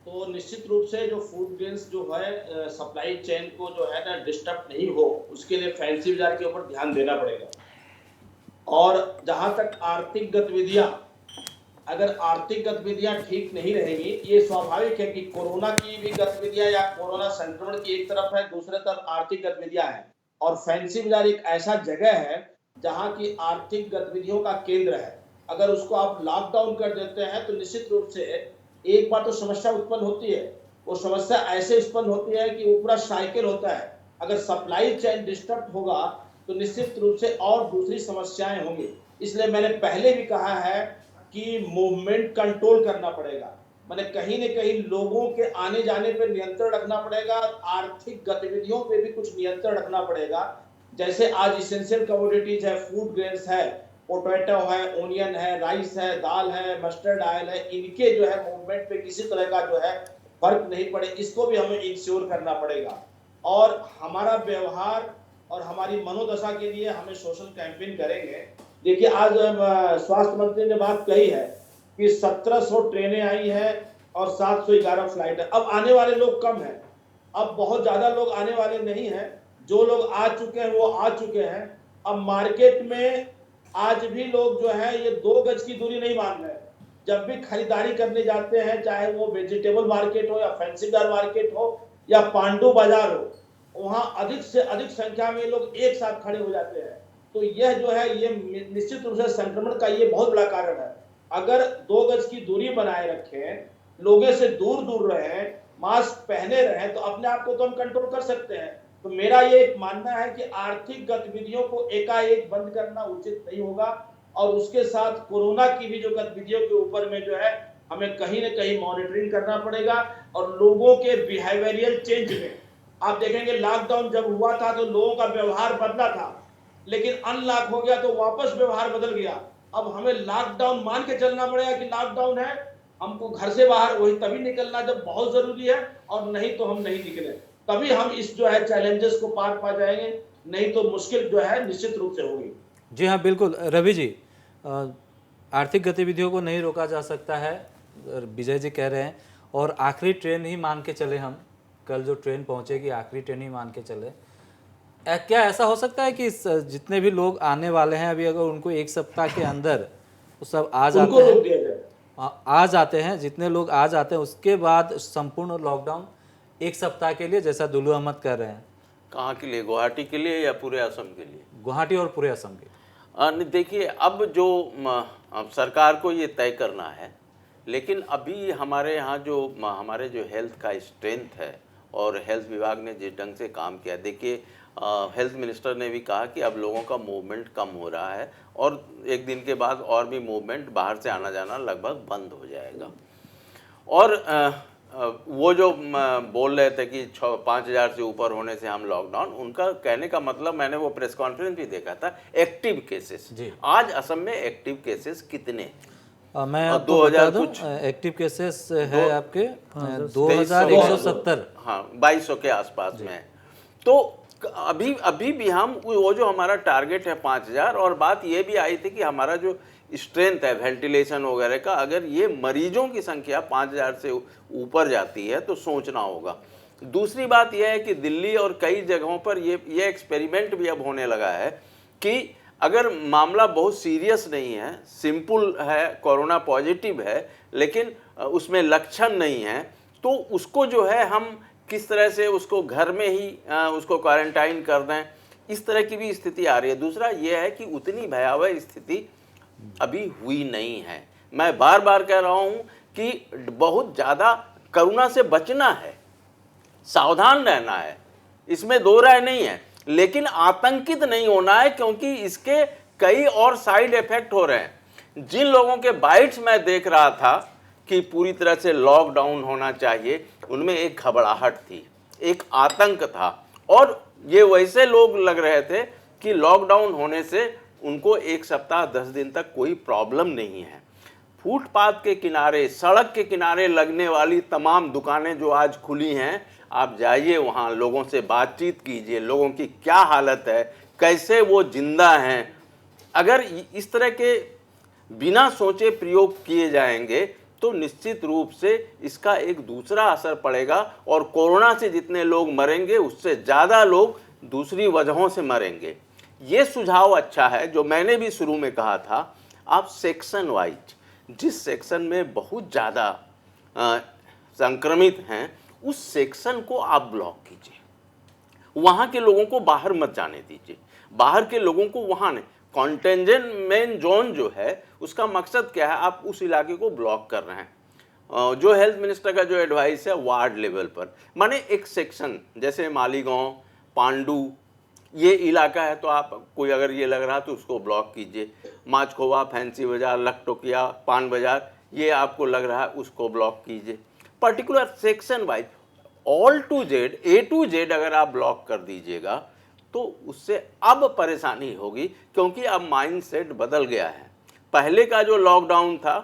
तो निश्चित रूप से जो फूड ग्रेन्स जो है सप्लाई चेन को जो है ना डिस्टर्ब नहीं हो, उसके लिए फैंसी बाजार के ऊपर ध्यान देना पड़ेगा। और जहां तक आर्थिक गतिविधियां, अगर आर्थिक गतिविधियां ठीक नहीं रहेंगी, ये स्वाभाविक है कि कोरोना की भी गतिविधियां या कोरोना संक्रमण की एक तरफ है, दूसरे तरफ आर्थिक गतिविधियां हैं। और फैंसी बाजार एक ऐसा जगह है जहां की आर्थिक गतिविधियों का केंद्र है। अगर उसको आप लॉकडाउन कर देते हैं तो निश्चित रूप से एक बार तो समस्या उत्पन्न होती है। वो समस्या ऐसे उत्पन्न होती है कि वो पूरा साइकिल होता है। अगर सप्लाई चेन डिस्टर्ब होगा तो निश्चित रूप से और दूसरी समस्याएं होंगी। इसलिए मैंने पहले भी कहा है कि मूवमेंट कंट्रोल करना पड़ेगा, मैंने कहीं न कहीं लोगों के आने जाने पर नियंत्रण रखना पड़ेगा, आर्थिक गतिविधियों पे भी कुछ नियंत्रण रखना पड़ेगा। जैसे आज इसेंशियल कमोडिटीज है, फूड ग्रेन्स है, पोटैटो है, ओनियन है, राइस है, दाल है, मस्टर्ड ऑयल है, इनके जो है मूवमेंट पे किसी तरह का जो है फर्क नहीं पड़े, इसको भी हमें इंश्योर करना पड़ेगा। और हमारा व्यवहार और हमारी मनोदशा के लिए हमें सोशल कैंपेन करेंगे। देखिए, आज स्वास्थ्य मंत्री ने बात कही है कि 1700 ट्रेनें आई हैं और 711 फ्लाइट है। अब आने वाले लोग कम हैं, अब बहुत ज़्यादा लोग आने वाले नहीं हैं। जो लोग आ चुके हैं वो आ चुके हैं। अब मार्केट में आज भी लोग जो है ये 2 गज की दूरी नहीं मान रहे हैं। जब भी खरीदारी करने जाते हैं, चाहे वो वेजिटेबल मार्केट हो या फैंसी बाजार मार्केट हो या पांडु बाजार हो, वहाँ अधिक से अधिक संख्या में लोग एक साथ खड़े हो जाते हैं। तो यह जो है ये निश्चित रूप से संक्रमण का ये बहुत बड़ा कारण है। अगर 2 गज की दूरी बनाए रखें, लोगों से दूर दूर रहें, मास्क पहने रहें, तो अपने आप को तो हम कंट्रोल कर सकते हैं। तो मेरा ये एक मानना है कि आर्थिक गतिविधियों को एकाएक बंद करना उचित नहीं होगा और उसके साथ कोरोना की भी जो गतिविधियों के ऊपर में जो है हमें कहीं न कहीं मॉनिटरिंग करना पड़ेगा। और लोगों के बिहेवियरल चेंज में आप देखेंगे, लॉकडाउन जब हुआ था तो लोगों का व्यवहार बदला था, लेकिन अनलॉक हो गया तो वापस व्यवहार बदल गया। अब हमें लॉकडाउन मान के चलना पड़ेगा कि लॉकडाउन है, हमको घर से बाहर वही तभी निकलना जब बहुत जरूरी है, और नहीं तो हम नहीं निकले, तभी हम इस जो है चैलेंजेस को पार पा जाएंगे, नहीं तो मुश्किल जो है निश्चित रूप से होगी। जी हाँ, बिल्कुल। रवि जी, आर्थिक गतिविधियों को नहीं रोका जा सकता है, विजय जी कह रहे हैं, और आखिरी ट्रेन ही मान के चले हम, कल जो ट्रेन पहुंचेगी आखिरी ट्रेन ही मान के चले। क्या ऐसा हो सकता है कि जितने भी लोग आने वाले हैं अभी, अगर उनको 1 सप्ताह के अंदर वो सब आ जाते हैं, आज आते हैं, जितने लोग आज आते हैं उसके बाद संपूर्ण लॉकडाउन 1 सप्ताह के लिए, जैसा दुल्लू अहमद कर रहे हैं। कहाँ के लिए? गुवाहाटी के लिए या पूरे असम के लिए? गुवाहाटी और पूरे असम के। नहीं, देखिए अब जो अब सरकार को ये तय करना है, लेकिन अभी हमारे यहाँ जो हमारे जो हेल्थ का स्ट्रेंथ है और हेल्थ विभाग ने जिस ढंग से काम किया, देखिए हेल्थ मिनिस्टर ने भी कहा कि अब लोगों का मूवमेंट कम हो रहा है और एक दिन के बाद और भी मूवमेंट, बाहर से आना जाना लगभग बंद हो जाएगा। और वो जो बोल रहे थे कि 5,000 से ऊपर होने से हम लॉकडाउन, उनका कहने का मतलब, मैंने वो प्रेस कॉन्फ्रेंस भी देखा था, एक्टिव केसेस। आज असम में एक्टिव केसेस कितने? मैं आपको बता दूं, एक्टिव केसेस है आपके 2,170। हाँ, 2,200 के आसपास में है। तो अभी भी हम वो जो हमारा टारगेट है 5,000, और बात ये भी आई थी कि हमारा जो स्ट्रेंथ है वेंटिलेशन वगैरह का, अगर ये मरीजों की संख्या 5,000 से ऊपर जाती है तो सोचना होगा। दूसरी बात यह है कि दिल्ली और कई जगहों पर ये एक्सपेरिमेंट भी अब होने लगा है कि अगर मामला बहुत सीरियस नहीं है, सिंपल है, कोरोना पॉजिटिव है, लेकिन उसमें लक्षण नहीं है, तो उसको जो है हम किस तरह से उसको घर में ही उसको क्वारंटाइन कर दें, इस तरह की भी स्थिति आ रही है। दूसरा ये है कि उतनी भयावह स्थिति अभी हुई नहीं है। मैं बार बार कह रहा हूँ कि बहुत ज़्यादा कोरोना से बचना है, सावधान रहना है, इसमें दो राय नहीं है, लेकिन आतंकित नहीं होना है, क्योंकि इसके कई और साइड इफेक्ट हो रहे हैं। जिन लोगों के बाइट्स मैं देख रहा था कि पूरी तरह से लॉकडाउन होना चाहिए, उनमें एक घबराहट थी, एक आतंक था, और ये वैसे लोग लग रहे थे कि लॉकडाउन होने से उनको 1 सप्ताह 10 दिन तक कोई प्रॉब्लम नहीं है। फुटपाथ के किनारे, सड़क के किनारे लगने वाली तमाम दुकानें जो आज खुली हैं, आप जाइए वहाँ, लोगों से बातचीत कीजिए, लोगों की क्या हालत है, कैसे वो जिंदा हैं। अगर इस तरह के बिना सोचे प्रयोग किए जाएंगे तो निश्चित रूप से इसका एक दूसरा असर पड़ेगा, और कोरोना से जितने लोग मरेंगे उससे ज़्यादा लोग दूसरी वजहों से मरेंगे। ये सुझाव अच्छा है जो मैंने भी शुरू में कहा था, आप सेक्शन वाइज, जिस सेक्शन में बहुत ज़्यादा संक्रमित हैं उस सेक्शन को आप ब्लॉक कीजिए, वहाँ के लोगों को बाहर मत जाने दीजिए, बाहर के लोगों को वहाँ नहीं। कंटेनमेंट जोन जो है उसका मकसद क्या है? आप उस इलाके को ब्लॉक कर रहे हैं। जो हेल्थ मिनिस्टर का जो एडवाइस है वार्ड लेवल पर, माने एक सेक्शन जैसे मालीगांव, पांडू, ये इलाका है तो आप कोई अगर ये लग रहा तो उसको ब्लॉक कीजिए। माचखोवा, फैंसी बाजार, लखटोकिया, पान बाजार, ये आपको लग रहा है उसको ब्लॉक कीजिए। Particular section wise all to Z, A to Z अगर आप ब्लॉक कर दीजिएगा तो उससे अब परेशानी होगी, क्योंकि अब माइंडसेट बदल गया है। पहले का जो लॉकडाउन था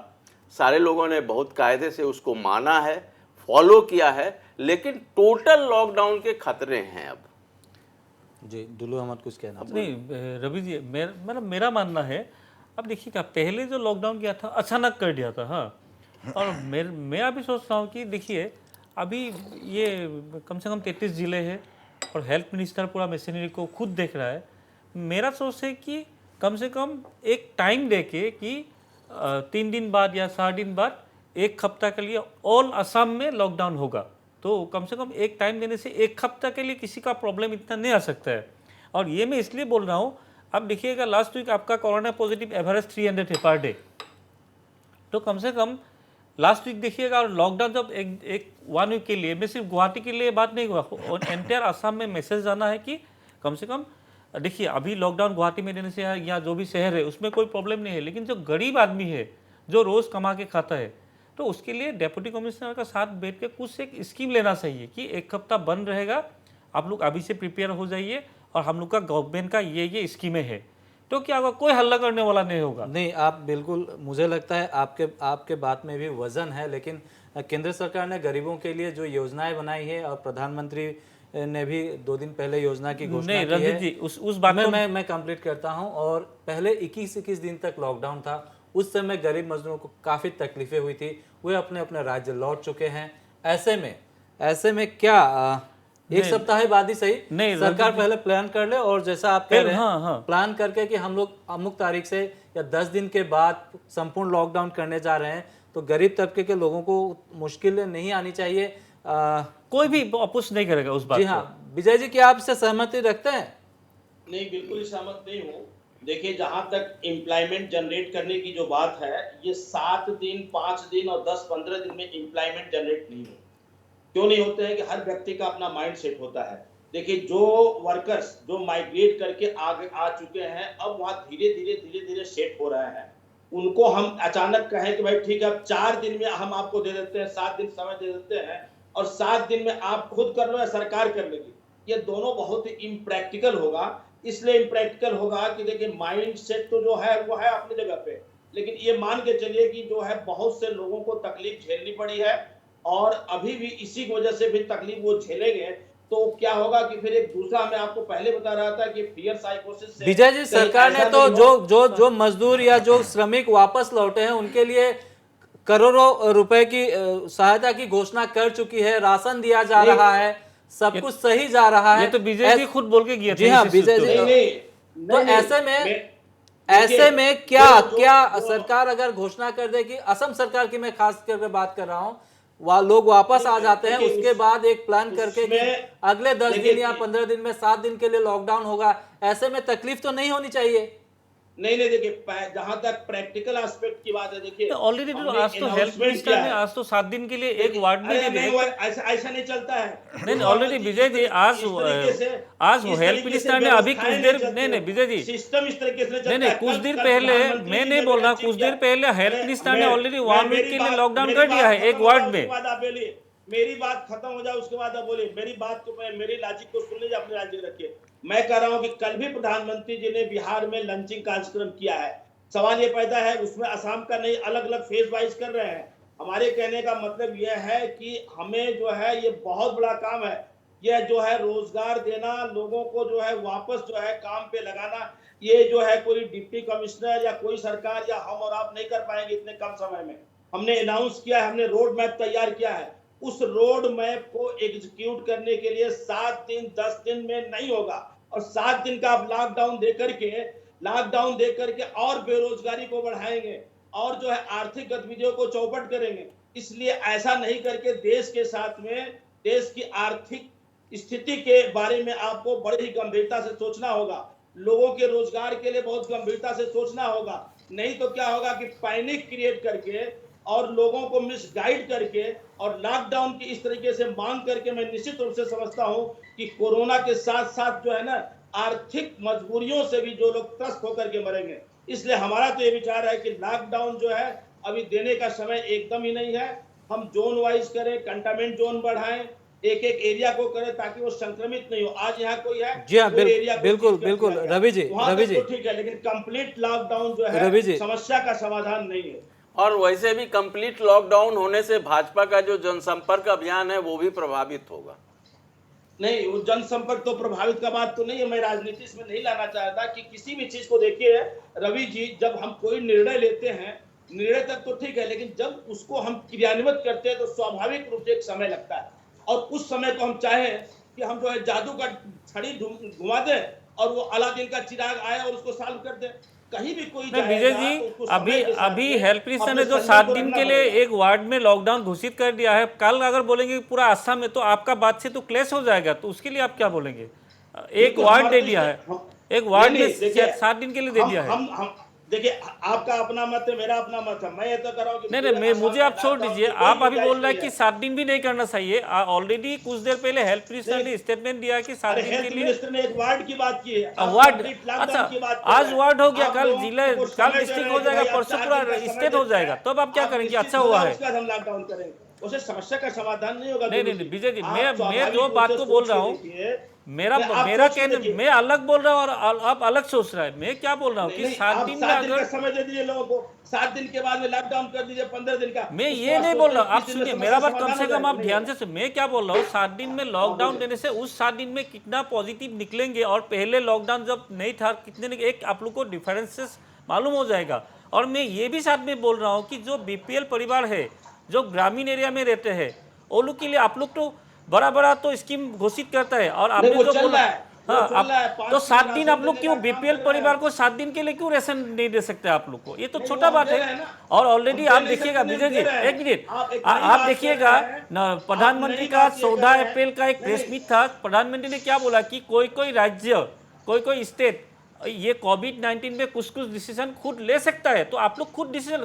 सारे लोगों ने बहुत कायदे से उसको माना है, फॉलो किया है, लेकिन टोटल लॉकडाउन के खतरे हैं अब। जी, दुल्लू अहमद कुछ कहना? नहीं रवि जी, मेरा मानना है, अब देखिए क्या पहले जो लॉकडाउन किया था अचानक कर दिया था, हाँ, और मैं अभी सोच रहा हूँ कि देखिए अभी ये कम से कम 33 ज़िले हैं और हेल्थ मिनिस्टर पूरा मशीनरी को खुद देख रहा है। मेरा सोच है कि कम से कम एक टाइम देके कि 3 दिन बाद या 4 दिन बाद 1 हफ्ता के लिए ऑल असम में लॉकडाउन होगा, तो कम से कम एक टाइम देने से 1 हफ्ता के लिए किसी का प्रॉब्लम इतना नहीं आ सकता है। और ये मैं इसलिए बोल रहा हूँ, अब देखिएगा लास्ट वीक आपका कोरोना पॉजिटिव एवरेज 300 है पर डे, तो कम से कम लास्ट वीक देखिएगा, और लॉकडाउन जब एक 1 वीक के लिए, मैं सिर्फ गुवाहाटी के लिए बात नहीं हुआ, और एंटायर असम में मैसेज आना है कि कम से कम देखिए अभी लॉकडाउन गुवाहाटी में देने से या जो भी शहर है उसमें कोई प्रॉब्लम नहीं है, लेकिन जो गरीब आदमी है जो रोज़ कमा के खाता है, तो उसके लिए डेप्यूटी कमिश्नर का साथ बैठ के कुछ एक स्कीम लेना चाहिए कि 1 हफ्ता बंद रहेगा, आप लोग अभी से प्रिपेयर हो जाइए, और हम लोग का गवर्नमेंट का ये स्कीमें है, तो क्या होगा, कोई हल्ला करने वाला नहीं होगा। नहीं, आप बिल्कुल, मुझे लगता है आपके बात में भी वजन है, लेकिन केंद्र सरकार ने गरीबों के लिए जो योजनाएं बनाई है, और प्रधानमंत्री ने भी 2 दिन पहले योजना की घोषणा की है। जी, उस बात मैं कंप्लीट करता हूं। और पहले 21 दिन तक लॉकडाउन था, उस समय गरीब मजदूरों को काफ़ी तकलीफें हुई थी, वे अपने अपने राज्य लौट चुके हैं। ऐसे में क्या 1 सप्ताह बाद ही सही, नहीं, सरकार पहले प्लान कर ले, और जैसा आप कह रहे हैं प्लान करके कि हम लोग अमुक तारीख से या 10 दिन के बाद संपूर्ण लॉकडाउन करने जा रहे हैं, तो गरीब तबके के लोगों को मुश्किलें नहीं आनी चाहिए। कोई भी अपोज नहीं करेगा उस बात जी को। हाँ, विजय जी क्या आप इससे सहमति रखते हैं? नहीं, बिल्कुल सहमत नहीं हूँ। देखिए, जहां तक एम्प्लॉयमेंट जनरेट करने की जो बात है, ये 7 दिन, 5 दिन और 10-15 दिन में एम्प्लॉयमेंट जनरेट नहीं हो। क्यों नहीं होते हैं कि हर व्यक्ति का अपना माइंड सेट होता है। देखिए, जो वर्कर्स जो माइग्रेट करके आगे आ चुके हैं, अब वहां धीरे धीरे सेट हो रहे हैं। उनको हम अचानक कहें कि भाई ठीक है, अब 4 दिन में हम आपको दे देते हैं, 7 दिन समय दे देते हैं और 7 दिन में आप खुद कर लो या सरकार कर लेगी, ये दोनों बहुत ही इम्प्रैक्टिकल होगा। इसलिए इम्प्रैक्टिकल होगा कि देखिए, माइंड सेट तो जो है वो है अपनी जगह पे, लेकिन ये मान के चलिए कि जो है बहुत से लोगों को तकलीफ झेलनी पड़ी है और अभी भी इसी की वजह से भी तकलीफ वो झेलेंगे। तो क्या होगा कि फिर एक दूसरा, मैं आपको पहले बता रहा था कि फियर साइकोसिस से विजय जी, सरकार ने तो जो मजदूर या जो श्रमिक वापस लौटे हैं उनके लिए करोड़ों रुपए की सहायता की घोषणा कर चुकी है, राशन दिया जा रहा है, सब कुछ सही जा रहा है। ये तो विजय जी खुद बोल के गया। जी हाँ, विजय जी। तो ऐसे में क्या सरकार अगर घोषणा कर दे कि असम सरकार की मैं खास करके बात कर रहा हूँ, वह लोग वापस आ जाते हैं, उसके बाद एक प्लान करके कि अगले 10 दिन या 15 दिन में 7 दिन के लिए लॉकडाउन होगा, ऐसे में तकलीफ तो नहीं होनी चाहिए? नहीं, देखिए, जहां तक प्रैक्टिकल एस्पेक्ट की बात है, देखिए ऑलरेडी आज तो हेल्थ मिनिस्टर ने आज तो 7 दिन के लिए एक वार्ड में दे दिया। ऐसा नहीं चलता है। नहीं, ऑलरेडी विजय जी आज वो हेल्थ मिनिस्टर ने अभी कुछ देर, नहीं विजय जी, सिस्टम इस तरीके से नहीं कुछ देर पहले, मैं नहीं बोल रहा, कुछ देर पहले हेल्थ मिनिस्टर ने ऑलरेडी 1 वीक के लिए लॉकडाउन कर दिया है एक वार्ड में। मेरी बात खत्म हो जाए उसके बाद आप बोलिए। मेरी बात को, मेरी लॉजिक को सुन लीजिए, अपनी लॉजिक रखिए। मैं कह रहा हूं कि कल भी प्रधानमंत्री जी ने बिहार में लंचिंग कार्यक्रम किया है। सवाल ये पैदा है, उसमें असम का नहीं, अलग अलग फेज वाइज कर रहे हैं। हमारे कहने का मतलब यह है कि हमें जो है ये बहुत बड़ा काम है, यह जो है रोजगार देना, लोगों को जो है वापस जो है काम पे लगाना। ये जो है कोई डिप्टी कमिश्नर या कोई सरकार या हम और आप नहीं कर पाएंगे इतने कम समय में। हमने अनाउंस किया है, हमने रोड मैप तैयार किया है। उस रोड मैप को एग्जीक्यूट करने के लिए 7 दिन 10 दिन में नहीं होगा, और 7 दिन का आप लॉकडाउन दे करके और बेरोजगारी को बढ़ाएंगे और जो है आर्थिक गतिविधियों को चौपट करेंगे। इसलिए ऐसा नहीं करके देश के साथ में देश की आर्थिक स्थिति के बारे में आपको बड़ी ही गंभीरता से सोचना होगा, लोगों के रोजगार के लिए बहुत गंभीरता से सोचना होगा। नहीं तो क्या होगा कि पैनिक क्रिएट करके और लोगों को मिसगाइड करके और लॉकडाउन की इस तरीके से मांग करके, मैं निश्चित रूप से समझता हूं कि कोरोना के साथ साथ जो है ना, आर्थिक मजबूरियों से भी जो लोग त्रस्त होकर के मरेंगे। इसलिए हमारा तो ये विचार है कि लॉकडाउन जो है अभी देने का समय एकदम ही नहीं है। हम जोन वाइज करें, कंटेनमेंट जोन बढ़ाएं, एक एक एरिया को करें ताकि वो संक्रमित नहीं हो। आज यहाँ कोई है, जी हाँ, बिल्कुल रवि जी, ठीक है, लेकिन कंप्लीट लॉकडाउन जो है समस्या का समाधान नहीं है। और वैसे भी कंप्लीट लॉकडाउन होने से भाजपा का जो जनसंपर्क अभियान है वो भी प्रभावित होगा। नहीं, वो जनसंपर्क तो प्रभावित का बात तो नहीं है। मैं राजनीति इसमें नहीं लाना चाहता कि किसी भी चीज को देखिए रवि जी, जब हम कोई निर्णय लेते हैं, निर्णय तक तो ठीक है, लेकिन जब उसको हम क्रियान्वित करते हैं तो स्वाभाविक रूप से एक समय लगता है। और उस समय को हम चाहें कि हम जो है जादू का छड़ी घुमा दें और वो अलादीन का चिराग आए और उसको सॉल्व कर दें। कहीं भी कोई विजय जी, अभी हेल्थ मिनिस्टर ने जो 7 दिन के लिए एक वार्ड में लॉकडाउन घोषित कर दिया है, कल अगर बोलेंगे पूरा असम में, तो आपका बात से तो क्लैश हो जाएगा। तो उसके लिए आप क्या बोलेंगे? एक वार्ड दे दिया है, एक वार्ड में 7 दिन के लिए दे दिया है। देखिए, आपका अपना मत है, मेरा अपना मत है। मैं ये तो कर रहा हूं कि नहीं, मुझे आप छोड़ दीजिए। आप अभी बोल रहे हैं कि 7 दिन भी नहीं करना चाहिए। ऑलरेडी कुछ देर पहले हेल्थ मिनिस्टर ने स्टेटमेंट दिया कि 7 दिन के लिए मिनिस्टर ने एक वार्ड की बात की है। वार्ड, अच्छा, आज वार्ड हो गया, कल जिला, कल डिस्ट्रिक्ट हो जाएगा, परसों पूरा स्टेट हो जाएगा। तो अब आप क्या करेंगे? अच्छा हुआ है, हम लॉकडाउन करेंगे, उसे समस्या का समाधान नहीं होगा। नहीं विजय जी, मैं जो बात को बोल रहा हूँ, मेरा कहना, मैं अलग बोल रहा हूँ और आप अलग सोच रहा है। मैं क्या बोल रहा हूँ कि 7 दिन में अगर समय दे दीजिए लोगों को, 7 दिन के बाद में लॉकडाउन कर दीजिए 15 दिन का। मैं ये नहीं बोल रहा हूँ, आप सुनिए मेरा बात कम से कम आप ध्यान से। मैं क्या बोल रहा हूँ, 7 दिन में लॉकडाउन देने से उस 7 दिन में कितना पॉजिटिव निकलेंगे और पहले लॉकडाउन जब नहीं था कितने, एक आप लोग को डिफरेंसेस मालूम हो जाएगा। और मैं ये भी साथ में बोल रहा हूँ कि जो BPL परिवार है, जो ग्रामीण एरिया में रहते हैं, वो लोग के लिए आप लोग तो बड़ा तो स्कीम घोषित करता है। और आपने जो बोला, हाँ, चल रहा है, आप 5 तो 7 दिन दिन राशन आप लोग देने क्यों का काम बीपीएल कर रहे हैं। परिवार को 7 दिन के लिए क्यों राशन नहीं दे सकते आप लोग को? ये तो नहीं, छोटा वो बात दे रहे है। हैं ना। और ऑलरेडी हम आप दे नहीं देखिएगा सकते, विजय नहीं जी, दे रहे हैं। एक मिनट, आप एक नई आप बात देखिएगा कर रहे हैं। ना, आप प्रधानमंत्री नई का बात ये 14 कर रहे हैं। अप्रैल का एक प्रेस नहीं, मीट था। प्रधानमंत्री ने क्या बोला कि कोई कोई राज्य, कोई कोई स्टेट ये कोविड-19 में कुछ कुछ डिसीजन खुद ले सकता है। तो आप लोग खुद डिसीजन,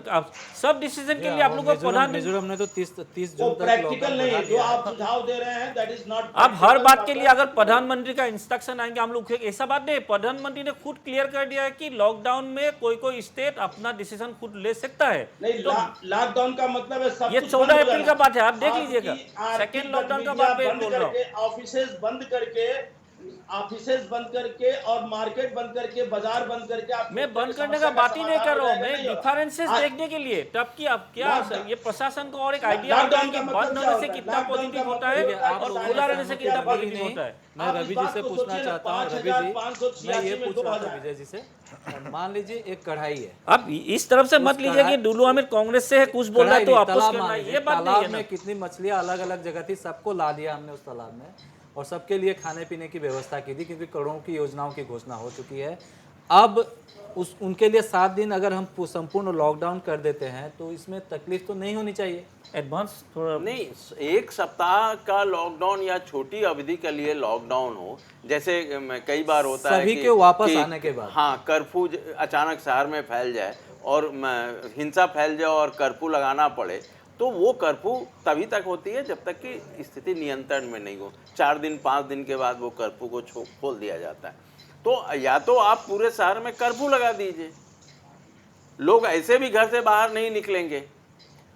सब डिसीजन के लिए आप लोग को प्रधानमंत्री, मिजोरम ने तो 30 वो जून तक प्रैक्टिकल लॉकडाउन नहीं बढ़ा है जो दिया है। आप सुझाव दे रहे हैं, दैट इज नॉट। अब हर बात के लिए अगर प्रधानमंत्री का इंस्ट्रक्शन आएंगे हम लोग, ऐसा बात नहीं। प्रधानमंत्री ने खुद क्लियर कर दिया है कि लॉकडाउन में कोई कोई स्टेट अपना डिसीजन खुद ले सकता है। नहीं, तो लॉकडाउन का मतलब है सब ये कुछ 14 बंद हो अप्रैल जाना। का बात है, आप देख आपकी लीजिएगा। आर्थिक सेकेंड लॉकडाउन का गतिविधियां बात मैं बंद बोल रहा हूँ। करके, ऑफिसेज बंद करके और मार्केट बंद करके, बाजार बंद करके आप मैं बंद करने का बात ही नहीं कर रहा हूँ, मैं डिफरेंसेस आज- देखने के लिए। तब की अब क्या लॉकडाउन- ये प्रशासन को और एक आइडिया होता है लॉकडाउन कि का मतलब बंद क्या होने से होता है? कितना लॉकडाउन पॉजिटिव का होता मतलब है होता है और कि खुला रहने से सारे कितना लोग पॉजिटिव होता है। मैं आप इस रवि जी बात से को पूछना सोचिए ना, चाहता हूँ, रवि जी, 5,586 मैं ये में पूछ 2 रहा था हजार। विजय जी से, मान लीजिए एक कढ़ाई है, अब इस तरफ से मत लीजिए कि डुलू अहमद कांग्रेस से है, कुछ बोल रहा है तो कढ़ाई नहीं, अपोज तालाब करना मान है, लीजिए, ये बात नहीं तालाब है ना। में कितनी मछलियां अलग अलग जगह थी, सबको ला दिया हमने उस तालाब में और सबके लिए खाने पीने की व्यवस्था की थी, क्योंकि करोड़ों की योजनाओं की घोषणा हो चुकी है। अब उनके लिए 7 दिन अगर हम संपूर्ण लॉकडाउन कर देते हैं तो इसमें तकलीफ तो नहीं होनी चाहिए। एडवांस थोड़ा नहीं, एक सप्ताह का लॉकडाउन या छोटी अवधि के लिए लॉकडाउन हो, जैसे कई बार होता है सभी कि के वापस आने के बाद। हाँ, कर्फ्यू अचानक शहर में फैल जाए और हिंसा फैल जाए और कर्फ्यू लगाना पड़े, तो वो कर्फ्यू तभी तक होती है जब तक कि स्थिति नियंत्रण में नहीं हो। 4 दिन 5 दिन के बाद वो कर्फ्यू को खोल दिया जाता है। तो या तो आप पूरे शहर में कर्फ्यू लगा दीजिए, लोग ऐसे भी घर से बाहर नहीं निकलेंगे।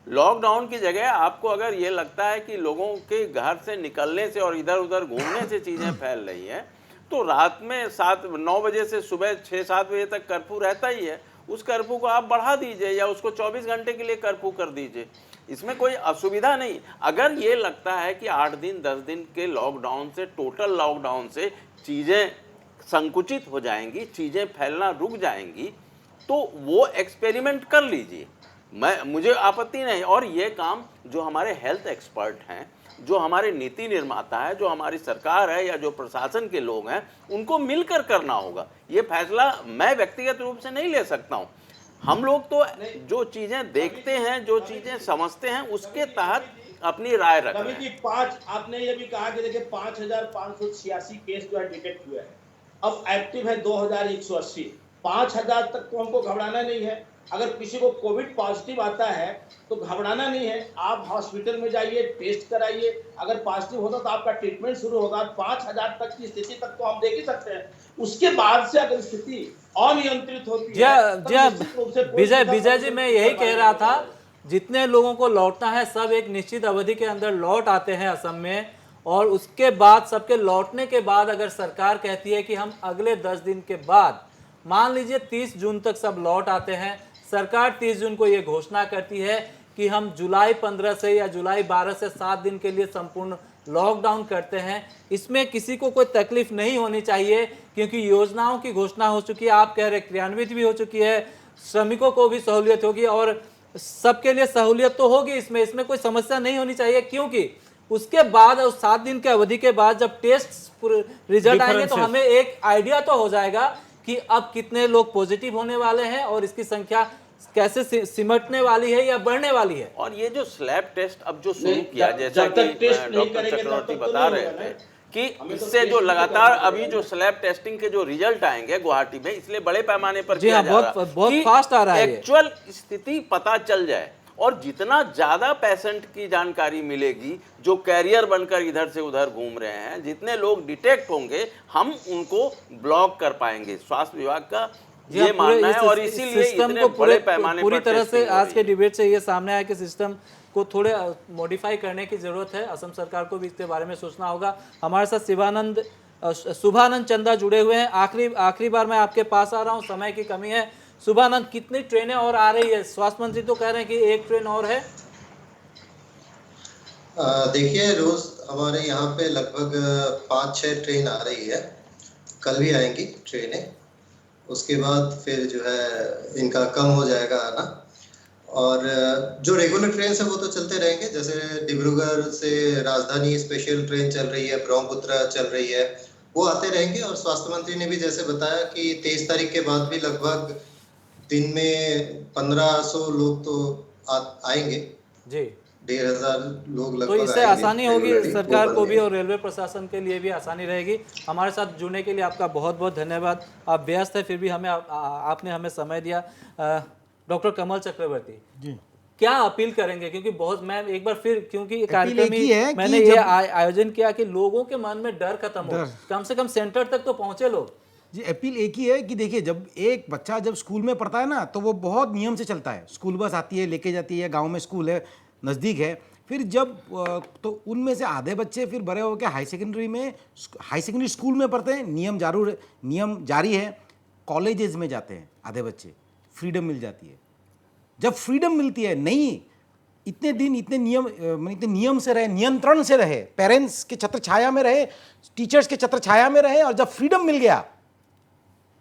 लॉकडाउन की जगह आपको अगर ये लगता है कि लोगों के घर से निकलने से और इधर उधर घूमने से चीज़ें फैल रही हैं, तो रात में 7-9 बजे से सुबह 6-7 बजे तक कर्फ्यू रहता ही है, उस कर्फ्यू को आप बढ़ा दीजिए या उसको 24 घंटे के लिए कर्फ्यू कर दीजिए, इसमें कोई असुविधा नहीं। अगर ये लगता है कि 8 दिन 10 दिन के लॉकडाउन से, टोटल लॉकडाउन से चीज़ें संकुचित हो जाएंगी, चीज़ें फैलना रुक जाएंगी, तो वो एक्सपेरिमेंट कर लीजिए, मुझे आपत्ति नहीं। और ये काम जो हमारे हेल्थ एक्सपर्ट हैं, जो हमारे नीति निर्माता है, जो हमारी सरकार है या जो प्रशासन के लोग हैं, उनको मिलकर करना होगा। ये फैसला मैं व्यक्तिगत रूप से नहीं ले सकता हूँ। हम लोग तो जो चीज़ें देखते हैं, जो चीज़ें समझते हैं, उसके तहत अपनी राय रख रहे हैं। आपने ये भी कहा कि देखिए 5,586 केस जो है डिटेक्ट हुए हैं, अब एक्टिव है 2,180। 5,000 तक तो हमको घबराना नहीं है। अगर किसी को कोविड पॉजिटिव आता है तो घबराना नहीं है, आप हॉस्पिटल में जाइए, टेस्ट कराइए, अगर पॉजिटिव होता तो आपका ट्रीटमेंट शुरू होगा। 5,000 तक की स्थिति तक तो हम देख ही सकते हैं, उसके बाद से अगर स्थिति अनियंत्रित होती है। विजय जी, मैं यही कह रहा था, जितने लोगों को लौटना है सब एक निश्चित अवधि के अंदर लौट आते हैं असम में, और उसके बाद सबके लौटने के बाद अगर सरकार कहती है कि हम अगले 10 दिन के बाद, मान लीजिए 30 जून तक सब लौट आते हैं, सरकार 30 जून को ये घोषणा करती है कि हम जुलाई 15 से या जुलाई 12 से 7 दिन के लिए संपूर्ण लॉकडाउन करते हैं, इसमें किसी को कोई तकलीफ नहीं होनी चाहिए, क्योंकि योजनाओं की घोषणा हो चुकी है, आप कह रहे क्रियान्वित भी हो चुकी है, श्रमिकों को भी सहूलियत होगी और सबके लिए सहूलियत तो होगी, इसमें कोई समस्या नहीं होनी चाहिए। क्योंकि उसके बाद 7 दिन के अवधि के बाद जब टेस्ट रिजल्ट आएंगे तो हमें एक आइडिया तो हो जाएगा कि अब कितने लोग पॉजिटिव होने वाले हैं और इसकी संख्या कैसे सिमटने वाली है या बढ़ने वाली है। और ये जो स्लैब टेस्ट अब जो शुरू किया, जैसा कि डॉक्टर चक्रवर्ती बता रहे थे कि इससे जो लगातार अभी जो स्लैब टेस्टिंग के जो रिजल्ट आएंगे गुवाहाटी में, इसलिए बड़े पैमाने पर किया जा रहा है, बहुत फास्ट आ रहा है, एक्चुअल स्थिति पता चल जाए। और जितना ज्यादा पेशेंट की जानकारी मिलेगी जो कैरियर बनकर इधर से उधर घूम रहे हैं, जितने लोग डिटेक्ट होंगे, हम उनको ब्लॉक कर पाएंगे। स्वास्थ्य विभाग का ये मानना है और इसीलिए इतने बड़े पैमाने पूरी पर तरह से आज के डिबेट से ये सामने आया कि सिस्टम को थोड़े मॉडिफाई करने की जरूरत है। असम सरकार को भी इसके बारे में सोचना होगा। हमारे साथ शुभानंद चंदा जुड़े हुए हैं। आखिरी बार मैं आपके पास आ रहा हूँ, समय की कमी है। शुभानंद, कितनी ट्रेनें और आ रही है? स्वास्थ्य मंत्री तो कह रहे हैं कि 1 ट्रेन और है। देखिए, रोज हमारे यहाँ पे लगभग 5-6 ट्रेन आ रही है, कल भी आएंगी ट्रेनें, उसके बाद फिर जो है इनका कम हो जाएगा आना। और जो रेगुलर ट्रेन है वो तो चलते रहेंगे, जैसे डिब्रूगढ़ से राजधानी स्पेशल ट्रेन चल रही है, ब्रह्मपुत्र चल रही है, वो आते रहेंगे। और स्वास्थ्य मंत्री ने भी जैसे बताया कि 23 तारीख के बाद भी लगभग दिन में 1500 लोग तो आएंगे जी। 1500 लोग तो लगभग इससे आएंगे आसानी होगी रेगुलरली, सरकार वो को भी बंद और रेलवे प्रशासन के लिए भी आसानी रहेगी। हमारे साथ जुड़ने के लिए आपका बहुत बहुत धन्यवाद। आप व्यस्त हैं फिर भी हमें आपने हमें समय दिया। डॉक्टर कमल चक्रवर्ती जी, क्या अपील करेंगे, क्योंकि बहुत मैं एक बार फिर क्योंकि कार्यक्रम में मैंने ये आयोजन किया कि लोगों के मन में डर खत्म हो, कम से कम सेंटर तक तो पहुंचे लोग। जी अपील एक ही है कि देखिए, जब एक बच्चा जब स्कूल में पढ़ता है ना तो वो बहुत नियम से चलता है। स्कूल बस आती है, लेके जाती है, गांव में स्कूल है, नज़दीक है। फिर जब तो उनमें से आधे बच्चे फिर बड़े होकर हाई सेकेंडरी स्कूल में पढ़ते हैं, नियम जारी है। कॉलेजेस में जाते हैं आधे बच्चे, फ्रीडम मिल जाती है। जब फ्रीडम मिलती है, नहीं इतने दिन इतने नियम से रहे, नियंत्रण से रहे, पेरेंट्स के छत्र छाया में रहे, टीचर्स के छत्र छाया में रहे, और जब फ्रीडम मिल गया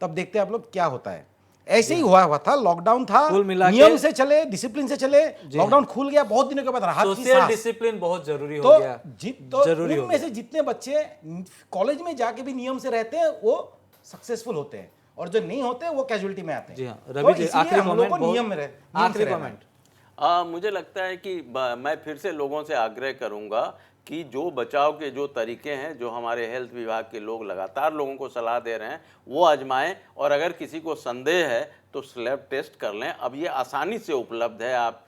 तब देखते हैं आप लोग क्या होता है। ऐसे ही हुआ था, लॉकडाउन था, नियम से चले, डिसिप्लिन से चले, लॉकडाउन खुल गया, बहुत दिनों के बाद राहत की सांस। डिसिप्लिन बहुत जरूरी हो गया। जरूरी हो गया। से जितने बच्चे कॉलेज में जाके भी नियम से रहते हैं वो सक्सेसफुल होते हैं, और जो नहीं होते वो कैजुअलिटी में आते हैं। जी हाँ, रवि जी आखिरी कमेंट। मुझे लगता है कि मैं फिर से लोगों से आग्रह करूंगा कि जो बचाव के जो तरीके हैं, जो हमारे हेल्थ विभाग के लोग लगातार लोगों को सलाह दे रहे हैं, वो आजमाएं। और अगर किसी को संदेह है तो स्लैब टेस्ट कर लें। अब ये आसानी से उपलब्ध है आप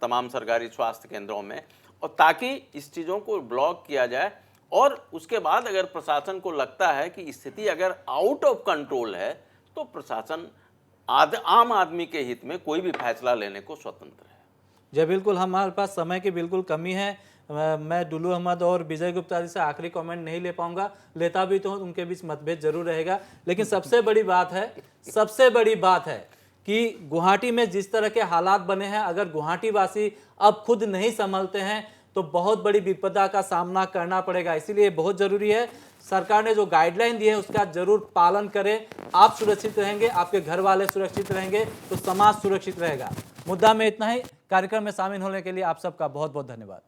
तमाम सरकारी स्वास्थ्य केंद्रों में, और ताकि इस चीज़ों को ब्लॉक किया जाए। और उसके बाद अगर प्रशासन को लगता है कि स्थिति अगर आउट ऑफ कंट्रोल है तो प्रशासन आम आदमी के हित में कोई भी फैसला लेने को स्वतंत्र है। जी बिल्कुल, हमारे पास समय की बिल्कुल कमी है। मैं डुल्लू अहमद और विजय गुप्ता जी से आखिरी कमेंट नहीं ले पाऊंगा, लेता भी तो उनके बीच मतभेद जरूर रहेगा। लेकिन सबसे बड़ी बात है कि गुवाहाटी में जिस तरह के हालात बने हैं, अगर गुवाहाटी वासी अब खुद नहीं संभलते हैं तो बहुत बड़ी विपदा का सामना करना पड़ेगा। इसीलिए बहुत जरूरी है सरकार ने जो गाइडलाइन दी है उसका जरूर पालन करें। आप सुरक्षित रहेंगे, आपके घर वाले सुरक्षित रहेंगे तो समाज सुरक्षित रहेगा। मुद्दा में इतना ही। कार्यक्रम में शामिल होने के लिए आप सबका बहुत बहुत धन्यवाद।